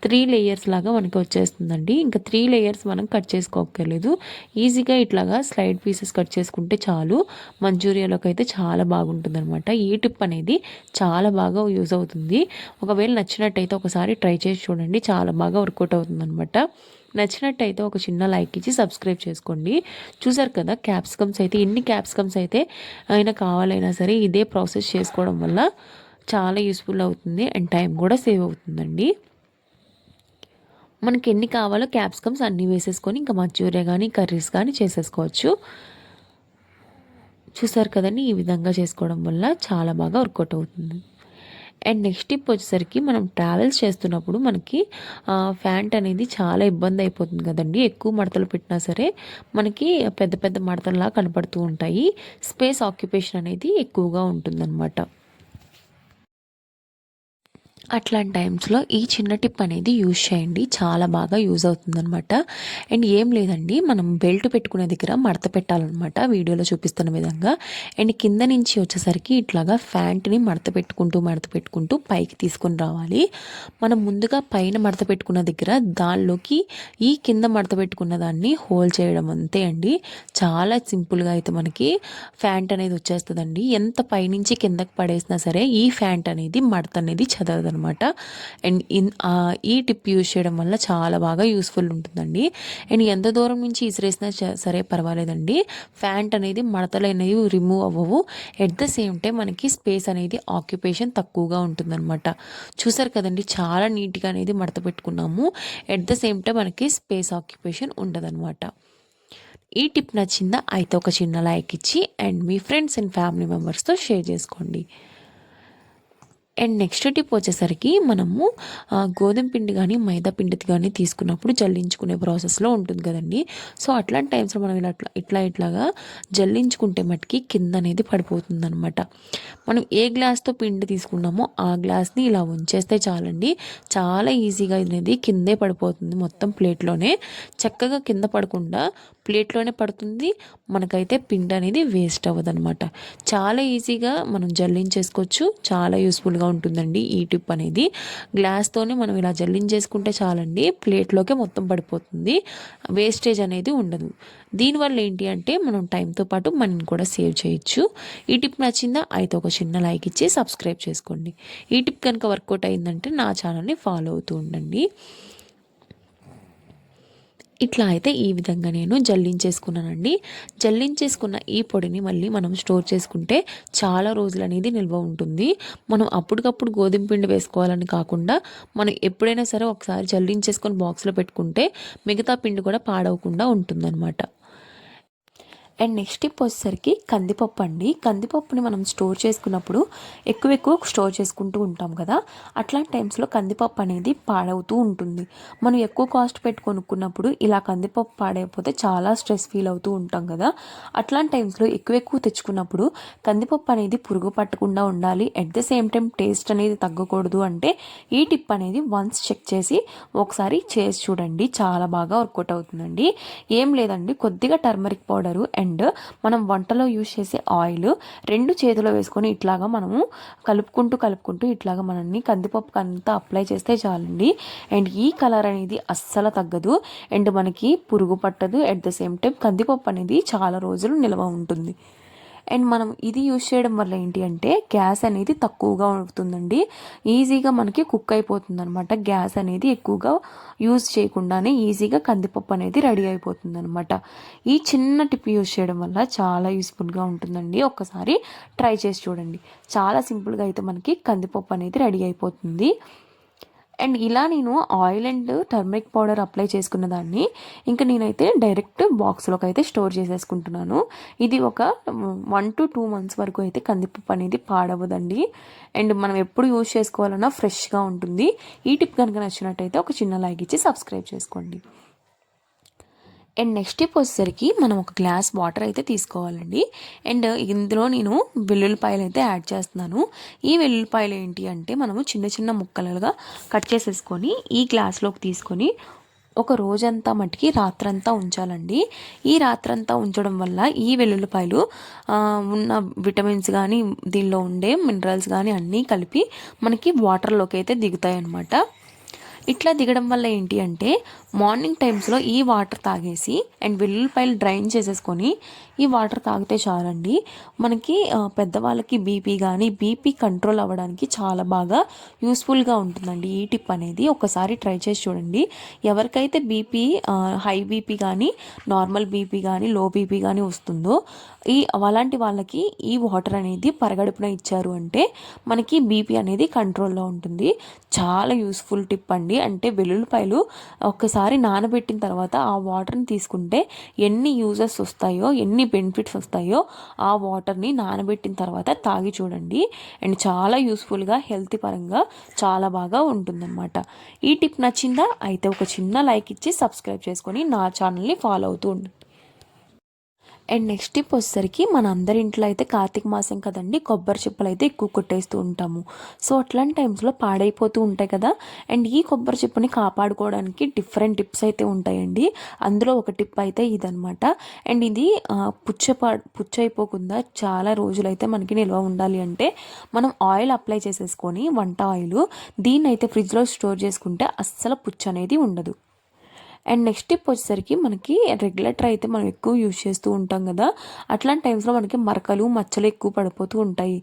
3 లేయర్స్ లాగా మనకి వచ్చేస్తుందండి. ఇంకా 3 లేయర్స్ మనం కట్ చేసుకోక్కర్లేదు, ఈజీగా ఇట్లాగా స్లైడ్ పీసెస్ కట్ చేసుకుంటే చాలు. మంచూరియాలోకి అయితే చాలా బాగుంటుంది అనమాట. ఈ టిప్ అనేది చాలా బాగా యూజ్ అవుతుంది. ఒకవేళ నచ్చినట్టయితే ఒకసారి ట్రై చేసి చూడండి, చాలా బాగా వర్కౌట్ అవుతుంది అనమాట. నచ్చినట్టయితే ఒక చిన్న లైక్ ఇచ్చి సబ్స్క్రైబ్ చేసుకోండి. చూసారు కదా క్యాప్సికమ్స్ అయితే, ఎన్ని క్యాప్సికమ్స్ అయితే అయినా కావాలైనా సరే ఇదే ప్రాసెస్ చేసుకోవడం వల్ల చాలా యూస్ఫుల్ అవుతుంది అండ్ టైం కూడా సేవ్ అవుతుందండి. మనకి ఎన్ని కావాలో క్యాప్సికమ్స్ అన్నీ వేసేసుకొని ఇంకా మంచూరియా కానీ కర్రీస్ కానీ చేసేసుకోవచ్చు. చూసారు కదండి, ఈ విధంగా చేసుకోవడం వల్ల చాలా బాగా వర్కౌట్ అవుతుంది. అండ్ నెక్స్ట్ టిప్ వచ్చేసరికి మనం ట్రావెల్స్ చేస్తున్నప్పుడు మనకి ఫ్యాంట్ అనేది చాలా ఇబ్బంది అయిపోతుంది కదండి. ఎక్కువ మడతలు పెట్టినా సరే మనకి పెద్ద పెద్ద మడతల్లా కనపడుతూ ఉంటాయి, స్పేస్ ఆక్యుపేషన్ అనేది ఎక్కువగా ఉంటుందన్నమాట. అట్లాంటి టైమ్స్లో ఈ చిన్న టిప్ అనేది యూజ్ చేయండి, చాలా బాగా యూజ్ అవుతుందన్నమాట. అండ్ ఏం లేదండి, మనం బెల్ట్ పెట్టుకునే దగ్గర మడత పెట్టాలన్నమాట వీడియోలో చూపిస్తున్న విధంగా. అండ్ కింద నుంచి వచ్చేసరికి ఇట్లాగా ఫ్యాంట్ని మడత పెట్టుకుంటూ పైకి తీసుకొని రావాలి. మనం ముందుగా పైన మడత పెట్టుకున్న దగ్గర దానిలోకి ఈ కింద మడత పెట్టుకున్న దాన్ని హోల్డ్ చేయడం అంతే అండి. చాలా సింపుల్గా అయితే మనకి ఫ్యాంట్ అనేది వచ్చేస్తుందండి. ఎంత పైనుంచి కిందకి పడేసినా సరే ఈ ఫ్యాంట్ అనేది మడత అనేది చదవదు అనమాట. అండ్ ఈ టిప్ యూజ్ చేయడం వల్ల చాలా బాగా యూస్ఫుల్ ఉంటుందండి. అండ్ ఎంత దూరం నుంచి ఇసిరేసినా సరే పర్వాలేదండి, ఫ్యాంట్ అనేది మడతలు అనేవి రిమూవ్ అవ్వవు. ఎట్ ద సేమ్ టైం మనకి స్పేస్ అనేది ఆక్యుపేషన్ తక్కువగా ఉంటుందన్నమాట. చూసారు కదండి, చాలా నీట్గా అనేది మడత పెట్టుకున్నాము, ఎట్ ద సేమ్ టైం మనకి స్పేస్ ఆక్యుపేషన్ ఉండదన్నమాట. ఈ టిప్ నచ్చిందా? అయితే ఒక చిన్న లైక్ ఇచ్చి and me friends and family మెంబర్స్తో షేర్ చేసుకోండి. అండ్ నెక్స్ట్ టిప్ వచ్చేసరికి మనము గోధుమ పిండి కానీ మైదా పిండి కానీ తీసుకున్నప్పుడు జల్లించుకునే ప్రాసెస్లో ఉంటుంది కదండి. సో అట్లాంటి టైమ్స్లో మనం ఇట్లాగా జల్లించుకుంటే మటుకి కింద అనేది పడిపోతుంది అనమాట. మనం ఏ గ్లాస్తో పిండి తీసుకున్నామో ఆ గ్లాస్ని ఇలా ఉంచేస్తే చాలండి, చాలా ఈజీగా అనేది కిందే పడిపోతుంది. మొత్తం ప్లేట్లోనే చక్కగా కింద పడకుండా ప్లేట్లోనే పడుతుంది. మనకైతే పిండి అనేది వేస్ట్ అవ్వదు అనమాట. చాలా ఈజీగా మనం జల్లించేసుకోవచ్చు. చాలా యూస్ఫుల్గా ఉంటుందండి ఈ టిప్ అనేది. గ్లాస్తోనే మనం ఇలా జల్లించేసుకుంటే చాలండి, ప్లేట్లోకే మొత్తం పడిపోతుంది, వేస్టేజ్ అనేది ఉండదు. దీనివల్ల ఏంటి అంటే మనం టైంతో పాటు మనని కూడా సేవ్ చేయొచ్చు. ఈ టిప్ నచ్చిందా అయితే ఒక చిన్న లైక్ ఇచ్చి సబ్స్క్రైబ్ చేసుకోండి. ఈ టిప్ కనుక వర్కౌట్ అయిందంటే నా ఛానల్ని ఫాలో అవుతూ ఉండండి. ఇట్లా అయితే ఈ విధంగా నేను జల్లించేసుకున్నానండి. జల్లించేసుకున్న ఈ పొడిని మళ్ళీ మనం స్టోర్ చేసుకుంటే చాలా రోజులు అనేది నిల్వ ఉంటుంది. మనం అప్పటికప్పుడు గోధుమ పిండి వేసుకోవాలని కాకుండా మనం ఎప్పుడైనా సరే ఒకసారి జల్లించేసుకొని బాక్స్లో పెట్టుకుంటే మిగతా పిండి కూడా పాడవకుండా ఉంటుందన్నమాట. అండ్ నెక్స్ట్ టిప్ వచ్చేసరికి కందిపప్పు అండి. కందిపప్పుని మనం స్టోర్ చేసుకున్నప్పుడు ఎక్కువ స్టోర్ చేసుకుంటూ ఉంటాం కదా, అట్లాంటి టైమ్స్లో కందిపప్పు అనేది పాడవుతూ ఉంటుంది. మనం ఎక్కువ కాస్ట్ పెట్టి కొనుక్కున్నప్పుడు ఇలా కందిపప్పు పాడైపోతే చాలా స్ట్రెస్ ఫీల్ అవుతూ ఉంటాం కదా. అట్లాంటి టైమ్స్లో ఎక్కువ తెచ్చుకున్నప్పుడు కందిపప్పు అనేది పురుగు పట్టకుండా ఉండాలి, at the same time taste అనేది తగ్గకూడదు అంటే ఈ టిప్ అనేది వన్స్ చెక్ చేసి ఒకసారి చేసి చూడండి, చాలా బాగా వర్కౌట్ అవుతుందండి. ఏం లేదండి, కొద్దిగా టర్మరిక్ పౌడరు అండ్ మనం వంటలో యూజ్ చేసే ఆయిల్ రెండు చేతిలో వేసుకొని ఇట్లాగా మనము కలుపుకుంటూ ఇట్లాగా మనల్ని కందిపప్పు అంతా అప్లై చేస్తే చాలండి. అండ్ ఈ కలర్ అనేది అస్సలు తగ్గదు అండ్ మనకి పురుగు పట్టదు, అట్ ద సేమ్ టైం కందిపప్పు అనేది చాలా రోజులు నిల్వ ఉంటుంది. అండ్ మనం ఇది యూజ్ చేయడం వల్ల ఏంటి అంటే గ్యాస్ అనేది తక్కువగా అవుతుందండి, ఈజీగా మనకి కుక్ అయిపోతుంది అనమాట. గ్యాస్ అనేది ఎక్కువగా యూజ్ చేయకుండానే ఈజీగా కందిపప్పు అనేది రెడీ అయిపోతుంది అనమాట. ఈ చిన్న టిప్ యూజ్ చేయడం వల్ల చాలా యూస్ఫుల్గా ఉంటుందండి. ఒక్కసారి ట్రై చేసి చూడండి, చాలా సింపుల్గా అయితే మనకి కందిపప్పు అనేది రెడీ అయిపోతుంది. అండ్ ఇలా నేను oil and turmeric powder apply చేసుకున్న దాన్ని ఇంకా నేనైతే డైరెక్ట్ బాక్స్లోకి అయితే స్టోర్ చేసేసుకుంటున్నాను. ఇది ఒక 1 to 2 months వరకు అయితే కందిపప్పు అనేది పాడవదండి. అండ్ మనం ఎప్పుడు యూజ్ చేసుకోవాలన్నా ఫ్రెష్గా ఉంటుంది. ఈ టిప్ కనుక నచ్చినట్టయితే ఒక చిన్న లైక్ ఇచ్చి సబ్స్క్రైబ్ చేసుకోండి. అండ్ నెక్స్ట్ టిప్ వచ్చేసరికి మనం ఒక గ్లాస్ వాటర్ అయితే తీసుకోవాలండి. అండ్ ఇందులో నేను వెల్లుల్లిపాయలు అయితే యాడ్ చేస్తున్నాను. ఈ వెల్లుల్లిపాయలు ఏంటి అంటే మనము చిన్న ముక్కలుగా కట్ చేసేసుకొని ఈ గ్లాస్లోకి తీసుకొని ఒక రోజంతా మట్టికి రాత్రంతా ఉంచాలండి. ఈ రాత్రంతా ఉంచడం వల్ల ఈ వెల్లుల్లిపాయలు ఉన్న విటమిన్స్ కానీ దీనిలో ఉండే మినరల్స్ కానీ అన్నీ కలిపి మనకి వాటర్లోకి అయితే దిగుతాయి అన్నమాట. ఇట్లా దిగడం వల్ల ఏంటి అంటే మార్నింగ్ టైమ్స్లో ఈ వాటర్ తాగేసి అండ్ వెల్లుల్లిపాయలు డ్రైన్ చేసేసుకొని ఈ వాటర్ తాగితే చాలండి, మనకి పెద్దవాళ్ళకి బీపీ కంట్రోల్ అవ్వడానికి చాలా బాగా యూస్ఫుల్గా ఉంటుందండి ఈ టిప్ అనేది. ఒకసారి ట్రై చేసి చూడండి. ఎవరికైతే హై బీపీ కానీ నార్మల్ బీపీ కానీ లో బీపీ కానీ వస్తుందో అలాంటి వాళ్ళకి ఈ వాటర్ అనేది పరగడుపున ఇచ్చారు అంటే మనకి బీపీ అనేది కంట్రోల్లో ఉంటుంది. చాలా యూస్ఫుల్ టిప్ అండి. అంటే వెల్లుల్లిపాయలు ఒక్కసారి నానబెట్టిన తర్వాత ఆ వాటర్ని తీసుకుంటే ఎన్ని యూజెస్ వస్తాయో, ఎన్ని బెనిఫిట్స్ వస్తాయో ఆ వాటర్ని నానబెట్టిన తర్వాత తాగి చూడండి. అండ్ చాలా యూస్ఫుల్గా హెల్త్ పరంగా చాలా బాగా ఉంటుందన్నమాట. ఈ టిప్ నచ్చిందా అయితే ఒక చిన్న లైక్ ఇచ్చి సబ్స్క్రైబ్ చేసుకొని నా ఛానల్ని ఫాలో అవుతూ ఉండండి. అండ్ నెక్స్ట్ టిప్ వచ్చేసరికి మన అందరి ఇంట్లో అయితే కార్తీక మాసం కదండి, కొబ్బరి చిప్పలు అయితే ఎక్కువ కొట్టేస్తూ ఉంటాము. సో అట్లాంటి టైమ్స్లో పాడైపోతూ ఉంటాయి కదా. అండ్ ఈ కొబ్బరి చిప్పని కాపాడుకోవడానికి డిఫరెంట్ టిప్స్ అయితే ఉంటాయండి. అందులో ఒక టిప్ అయితే ఇదనమాట. అండ్ ఇది పుచ్చైపోకుండా చాలా రోజులైతే మనకి నిల్వ ఉండాలి అంటే మనం ఆయిల్ అప్లై చేసేసుకొని వంట ఆయిల్ దీన్ని అయితే ఫ్రిడ్జ్లో స్టోర్ చేసుకుంటే అస్సలు పుచ్చు అనేది ఉండదు. అండ్ నెక్స్ట్ టిప్ వచ్చేసరికి మనకి రెగ్యులేటర్ అయితే మనం ఎక్కువ యూజ్ చేస్తూ ఉంటాం కదా, అట్లాంటి టైమ్స్లో మనకి మరకలు మచ్చలు ఎక్కువ పడిపోతూ ఉంటాయి.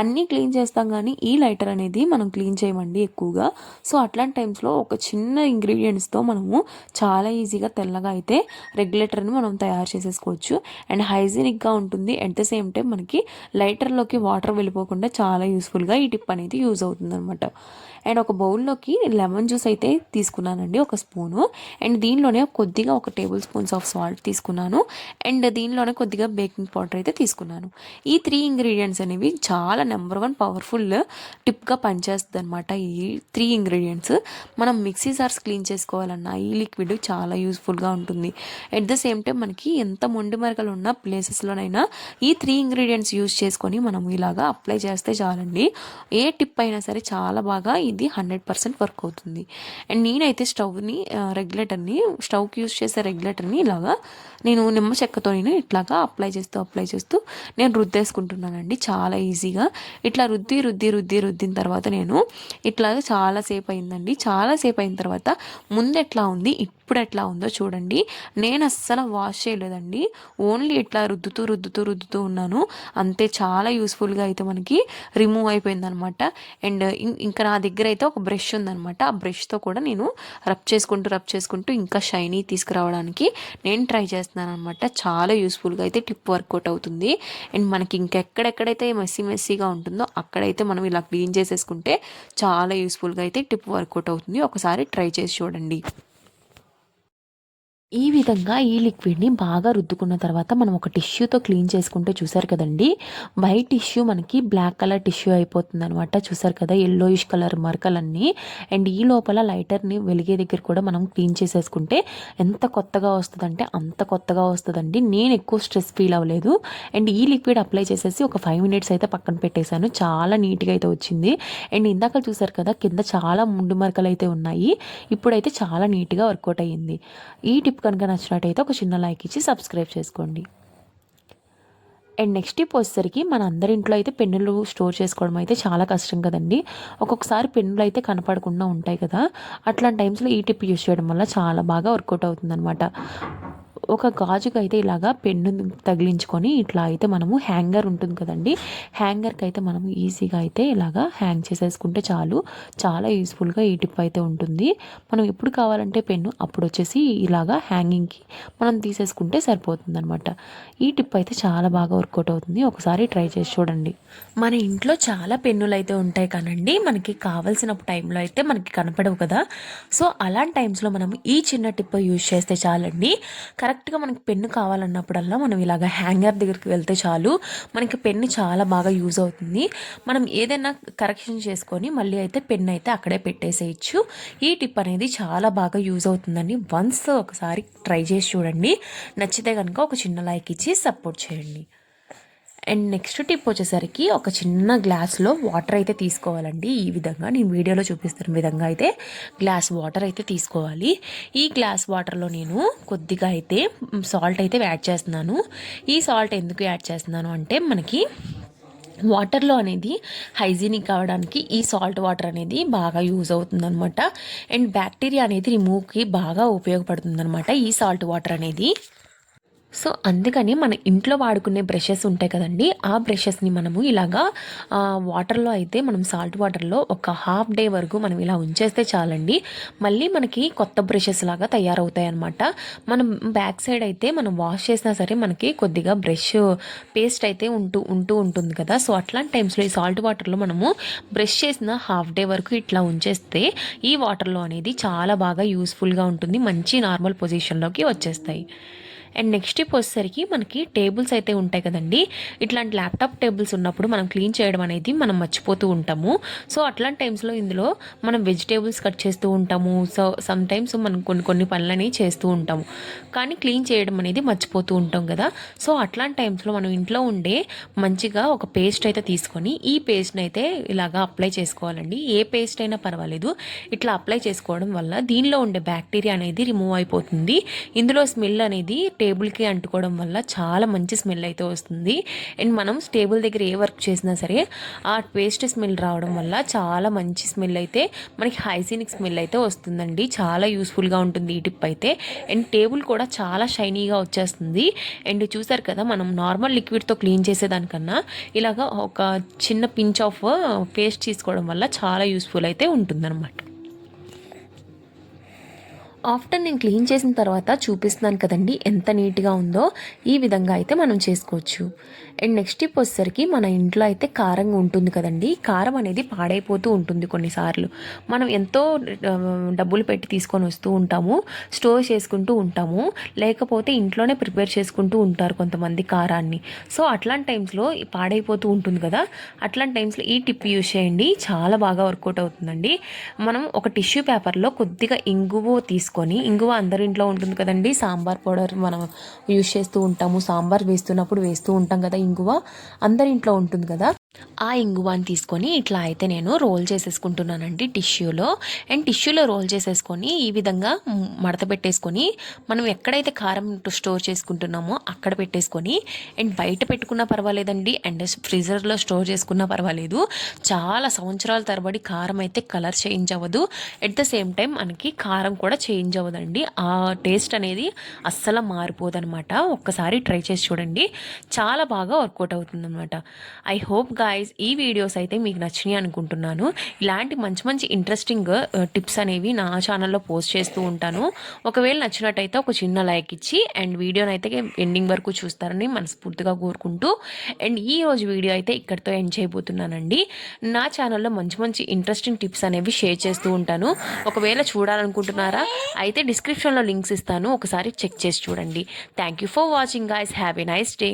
అన్నీ క్లీన్ చేస్తాం కానీ ఈ లైటర్ అనేది మనం క్లీన్ చేయమండి ఎక్కువగా. సో అట్లాంటి టైమ్స్లో ఒక చిన్న ఇంగ్రీడియంట్స్తో మనము చాలా ఈజీగా తెల్లగా అయితే రెగ్యులేటర్ని మనం తయారు చేసేసుకోవచ్చు. అండ్ హైజీనిక్గా ఉంటుంది, అట్ ద సేమ్ టైం మనకి లైటర్లోకి వాటర్ వెళ్ళిపోకుండా చాలా యూస్ఫుల్గా ఈ టిప్ అనేది యూజ్ అవుతుంది అనమాట. అండ్ ఒక బౌల్లోకి లెమన్ జ్యూస్ అయితే తీసుకున్నానండి, ఒక స్పూను. అండ్ దీనిలోనే కొద్దిగా ఒక టేబుల్ స్పూన్స్ ఆఫ్ సాల్ట్ తీసుకున్నాను. అండ్ దీనిలోనే కొద్దిగా బేకింగ్ పౌడర్ అయితే తీసుకున్నాను. ఈ 3 ఇంగ్రీడియంట్స్ అనేవి చాలా నెంబర్ 1 పవర్ఫుల్ టిప్గా పనిచేస్తుంది అనమాట. ఈ 3 ఇంగ్రీడియంట్స్ మనం మిక్సీ జార్స్ క్లీన్ చేసుకోవాలన్నా ఈ లిక్విడ్ చాలా యూస్ఫుల్గా ఉంటుంది. అట్ ద సేమ్ టైం మనకి ఎంత మొండి మరకలు ఉన్న ప్లేసెస్లోనైనా ఈ 3 ఇంగ్రీడియంట్స్ యూజ్ చేసుకొని మనం ఇలాగా అప్లై చేస్తే చాలండి. ఏ టిప్ అయినా సరే చాలా బాగా ఇది 100% వర్క్ అవుతుంది. అండ్ నేనైతే స్టవ్కి యూజ్ చేసే రెగ్యులేటర్ని ఇలాగా నేను నిమ్మ చెక్కతో ఇట్లాగా అప్లై చేస్తూ నేను రుద్దేసుకుంటున్నానండి చాలా ఈజీగా. ఇట్లా రుద్దిన తర్వాత నేను ఇట్లాగా చాలాసేపు అయిందండి. చాలాసేపు అయిన తర్వాత ముందు ఎట్లా ఉంది ఇప్పుడు ఎట్లా ఉందో చూడండి. నేను అస్సలు వాష్ చేయలేదండి, ఓన్లీ ఇట్లా రుద్దుతూ ఉన్నాను అంతే. చాలా యూస్ఫుల్గా అయితే మనకి రిమూవ్ అయిపోయింది అనమాట. అండ్ ఇంకా నా దగ్గర అయితే ఒక బ్రష్ ఉందనమాట. ఆ బ్రష్తో కూడా నేను రబ్ చేసుకుంటూ ఇంకా షైనీ తీసుకురావడానికి నేను ట్రై చేస్తున్నాను అనమాట. చాలా యూస్ఫుల్గా అయితే టిప్ వర్కౌట్ అవుతుంది. అండ్ మనకి ఇంకెక్కడెక్కడైతే మెస్సీగా ఉంటుందో అక్కడైతే మనం ఇలా క్లీన్ చేసేసుకుంటే చాలా యూస్ఫుల్గా అయితే టిప్ వర్కౌట్ అవుతుంది. ఒకసారి ట్రై చేసి చూడండి. ఈ విధంగా ఈ లిక్విడ్ని బాగా రుద్దుకున్న తర్వాత మనం ఒక టిష్యూతో క్లీన్ చేసుకుంటే చూసారు కదండి, వైట్ టిష్యూ మనకి బ్లాక్ కలర్ టిష్యూ అయిపోతుంది అనమాట. చూసారు కదా ఎల్లోయిష్ కలర్ మరకలన్నీ. అండ్ ఈ లోపల లైటర్ని వెలిగే దగ్గర కూడా మనం క్లీన్ చేసేసుకుంటే ఎంత కొత్తగా వస్తుందంటే అంత కొత్తగా వస్తుందండి. నేను ఎక్కువ స్ట్రెస్ ఫీల్ అవ్వలేదు. అండ్ ఈ లిక్విడ్ అప్లై చేసేసి ఒక 5 మినిట్స్ అయితే పక్కన పెట్టేశాను. చాలా నీట్గా అయితే వచ్చింది. అండ్ ఇందాక చూసారు కదా కింద చాలా ముండు మరకలు అయితే ఉన్నాయి, ఇప్పుడైతే చాలా నీట్గా వర్కౌట్ అయ్యింది. ఈ టిప్ కనుక నచ్చినట్టయితే ఒక చిన్న లైక్ ఇచ్చి సబ్స్క్రైబ్ చేసుకోండి. అండ్ నెక్స్ట్ టిప్ వచ్చేసరికి మన అందరి ఇంట్లో అయితే పెన్నులు స్టోర్ చేసుకోవడం అయితే చాలా కష్టం కదండి. ఒక్కొక్కసారి పెన్నులు అయితే కనపడకుండా ఉంటాయి కదా, అట్లాంటి టైమ్స్లో ఈ టిప్ యూస్ చేయడం వల్ల చాలా బాగా వర్కౌట్ అవుతుందన్నమాట. ఒక గాజుకి అయితే ఇలాగా పెన్ను తగిలించుకొని ఇట్లా అయితే మనము హ్యాంగర్ ఉంటుంది కదండి, హ్యాంగర్కి అయితే మనం ఈజీగా అయితే ఇలాగా హ్యాంగ్ చేసేసుకుంటే చాలు. చాలా యూస్ఫుల్గా ఈ టిప్ అయితే ఉంటుంది. మనం ఎప్పుడు కావాలంటే పెన్ను అప్పుడు వచ్చేసి ఇలాగా హ్యాంగింగ్కి మనం తీసేసుకుంటే సరిపోతుంది అనమాట. ఈ టిప్ అయితే చాలా బాగా వర్కౌట్ అవుతుంది. ఒకసారి ట్రై చేసి చూడండి. మన ఇంట్లో చాలా పెన్నులు అయితే ఉంటాయి కానండి, మనకి కావాల్సిన టైంలో అయితే మనకి కనపడవు కదా. సో అలాంటి టైమ్స్లో మనం ఈ చిన్న టిప్ యూజ్ చేస్తే చాలండి. కరెక్ట్గా మనకి పెన్ను కావాలన్నప్పుడల్లా మనం ఇలాగ హ్యాంగర్ దగ్గరికి వెళ్తే చాలు, మనకి పెన్ను చాలా బాగా యూజ్ అవుతుంది. మనం ఏదైనా కరెక్షన్ చేసుకొని మళ్ళీ అయితే పెన్ను అయితే అక్కడే పెట్టేసేయచ్చు. ఈ టిప్ అనేది చాలా బాగా యూజ్ అవుతుందండి. వన్స్ ఒకసారి ట్రై చేసి చూడండి. నచ్చితే కనుక ఒక చిన్న లైక్ ఇచ్చి సపోర్ట్ చేయండి. అండ్ నెక్స్ట్ టిప్ వచ్చేసరికి ఒక చిన్న గ్లాస్లో వాటర్ అయితే తీసుకోవాలండి. ఈ విధంగా నేను వీడియోలో చూపిస్తున్న విధంగా అయితే గ్లాస్ వాటర్ అయితే తీసుకోవాలి. ఈ గ్లాస్ వాటర్లో నేను కొద్దిగా అయితే సాల్ట్ అయితే యాడ్ చేస్తున్నాను. ఈ సాల్ట్ ఎందుకు యాడ్ చేస్తున్నాను అంటే మనకి వాటర్లో అనేది హైజీనిక్ కావడానికి ఈ సాల్ట్ వాటర్ అనేది బాగా యూజ్ అవుతుంది అనమాట. అండ్ బ్యాక్టీరియా అనేది రిమూవ్కి బాగా ఉపయోగపడుతుంది అనమాట ఈ సాల్ట్ వాటర్ అనేది. సో అందుకని మన ఇంట్లో వాడుకునే బ్రషెస్ ఉంటాయి కదండి, ఆ బ్రషెస్ని మనము ఇలాగా వాటర్లో అయితే మనం సాల్ట్ వాటర్లో ఒక హాఫ్ డే వరకు మనం ఇలా ఉంచేస్తే చాలండి. మళ్ళీ మనకి కొత్త బ్రషెస్ లాగా తయారవుతాయి అనమాట. మనం బ్యాక్ సైడ్ అయితే మనం వాష్ చేసినా సరే మనకి కొద్దిగా బ్రష్ పేస్ట్ అయితే ఉంటుంది కదా. సో అట్లాంటి టైమ్స్లో ఈ సాల్ట్ వాటర్లో మనము బ్రష్ చేసిన హాఫ్ డే వరకు ఇట్లా ఉంచేస్తే ఈ వాటర్లో అనేది చాలా బాగా యూస్ఫుల్గా ఉంటుంది, మంచి నార్మల్ పొజిషన్లోకి వచ్చేస్తాయి. అండ్ నెక్స్ట్ టిప్ వచ్చేసరికి మనకి టేబుల్స్ అయితే ఉంటాయి కదండి, ఇట్లాంటి ల్యాప్టాప్ టేబుల్స్ ఉన్నప్పుడు మనం క్లీన్ చేయడం అనేది మనం మర్చిపోతూ ఉంటాము. సో అట్లాంటి టైమ్స్లో ఇందులో మనం వెజిటేబుల్స్ కట్ చేస్తూ ఉంటాము. సో సమ్ టైమ్స్ మనం కొన్ని పనులని చేస్తూ ఉంటాము, కానీ క్లీన్ చేయడం అనేది మర్చిపోతూ ఉంటాం కదా. సో అట్లాంటి టైమ్స్లో మనం ఇంట్లో ఉండే మంచిగా ఒక పేస్ట్ అయితే తీసుకొని ఈ పేస్ట్ని అయితే ఇలాగా అప్లై చేసుకోవాలండి. ఏ పేస్ట్ అయినా పర్వాలేదు, ఇట్లా అప్లై చేసుకోవడం వల్ల దీనిలో ఉండే బ్యాక్టీరియా అనేది రిమూవ్ అయిపోతుంది. ఇందులో స్మెల్ అనేది టేబుల్కి అంటుకోవడం వల్ల చాలా మంచి స్మెల్ అయితే వస్తుంది. అండ్ మనం టేబుల్ దగ్గర ఏ వర్క్ చేసినా సరే ఆ పేస్ట్ స్మెల్ రావడం వల్ల చాలా మంచి స్మెల్ అయితే మనకి హైజీనిక్ స్మెల్ అయితే వస్తుందండి. చాలా యూస్ఫుల్గా ఉంటుంది ఈ టిప్ అయితే. అండ్ టేబుల్ కూడా చాలా షైనీగా వచ్చేస్తుంది. అండ్ చూసారు కదా, మనం నార్మల్ లిక్విడ్తో క్లీన్ చేసేదానికన్నా ఇలాగా ఒక చిన్న పించ్ ఆఫ్ పేస్ట్ తీసుకోవడం వల్ల చాలా యూస్ఫుల్ అయితే ఉంటుందన్నమాట. ఆఫ్టర్ నేను క్లీన్ చేసిన తర్వాత చూపిస్తున్నాను కదండి ఎంత నీట్గా ఉందో. ఈ విధంగా అయితే మనం చేసుకోవచ్చు. అండ్ నెక్స్ట్ టిప్ వచ్చేసరికి మన ఇంట్లో అయితే కారంగా ఉంటుంది కదండి. కారం అనేది పాడైపోతూ ఉంటుంది కొన్నిసార్లు. మనం ఎంతో డబ్బులు పెట్టి తీసుకొని వస్తూ ఉంటాము, స్టోర్ చేసుకుంటూ ఉంటాము, లేకపోతే ఇంట్లోనే ప్రిపేర్ చేసుకుంటూ ఉంటారు కొంతమంది కారాన్ని. సో అట్లాంటి టైమ్స్లో పాడైపోతూ ఉంటుంది కదా, అట్లాంటి టైమ్స్లో ఈ టిప్ యూజ్ చేయండి, చాలా బాగా వర్కౌట్ అవుతుందండి. మనం ఒక టిష్యూ పేపర్లో కొద్దిగా ఇంగువ తీసుకొని, ఇంగువ అందరింట్లో ఉంటుంది కదండి, సాంబార్ పౌడర్ మనం యూజ్ చేస్తూ ఉంటాము, సాంబార్ వేస్తున్నప్పుడు వేస్తూ ఉంటాం కదా ఇంగువ, అందరింట్లో ఉంటుంది కదా. ఆ ఇంగువాన్ని తీసుకొని ఇట్లా అయితే నేను రోల్ చేసేసుకుంటున్నానండి టిష్యూలో. అండ్ టిష్యూలో రోల్ చేసేసుకొని ఈ విధంగా మడత పెట్టేసుకొని, మనం ఎక్కడైతే కారం స్టోర్ చేసుకుంటున్నామో అక్కడ పెట్టేసుకొని, అండ్ బయట పెట్టుకున్నా పర్వాలేదండి, అండ్ ఫ్రీజర్లో స్టోర్ చేసుకున్నా పర్వాలేదు. చాలా సంవత్సరాల తరబడి కారం అయితే కలర్ చేంజ్ అవ్వదు, ఎట్ ద సేమ్ టైం మనకి కారం కూడా చేంజ్ అవ్వదండి. ఆ టేస్ట్ అనేది అస్సలు మారిపోదనమాట. ఒక్కసారి ట్రై చేసి చూడండి, చాలా బాగా వర్కౌట్ అవుతుంది అనమాట. ఐ హోప్ గాయ్స్ ఈ వీడియోస్ అయితే మీకు నచ్చినాయి అనుకుంటున్నాను. ఇలాంటి మంచి మంచి ఇంట్రెస్టింగ్ టిప్స్ అనేవి నా ఛానల్లో పోస్ట్ చేస్తూ ఉంటాను. ఒకవేళ నచ్చినట్టయితే ఒక చిన్న లైక్ ఇచ్చి అండ్ వీడియోని అయితే ఎండింగ్ వరకు చూస్తారని మనస్ఫూర్తిగా కోరుకుంటూ, అండ్ ఈ రోజు వీడియో అయితే ఇక్కడితో ఎండ్ చేయబోతున్నానండి. నా ఛానల్లో మంచి మంచి ఇంట్రెస్టింగ్ టిప్స్ అనేవి షేర్ చేస్తూ ఉంటాను. ఒకవేళ చూడాలనుకుంటున్నారా అయితే డిస్క్రిప్షన్లో లింక్స్ ఇస్తాను, ఒకసారి చెక్ చేసి చూడండి. Thank you for watching guys, have a nice day.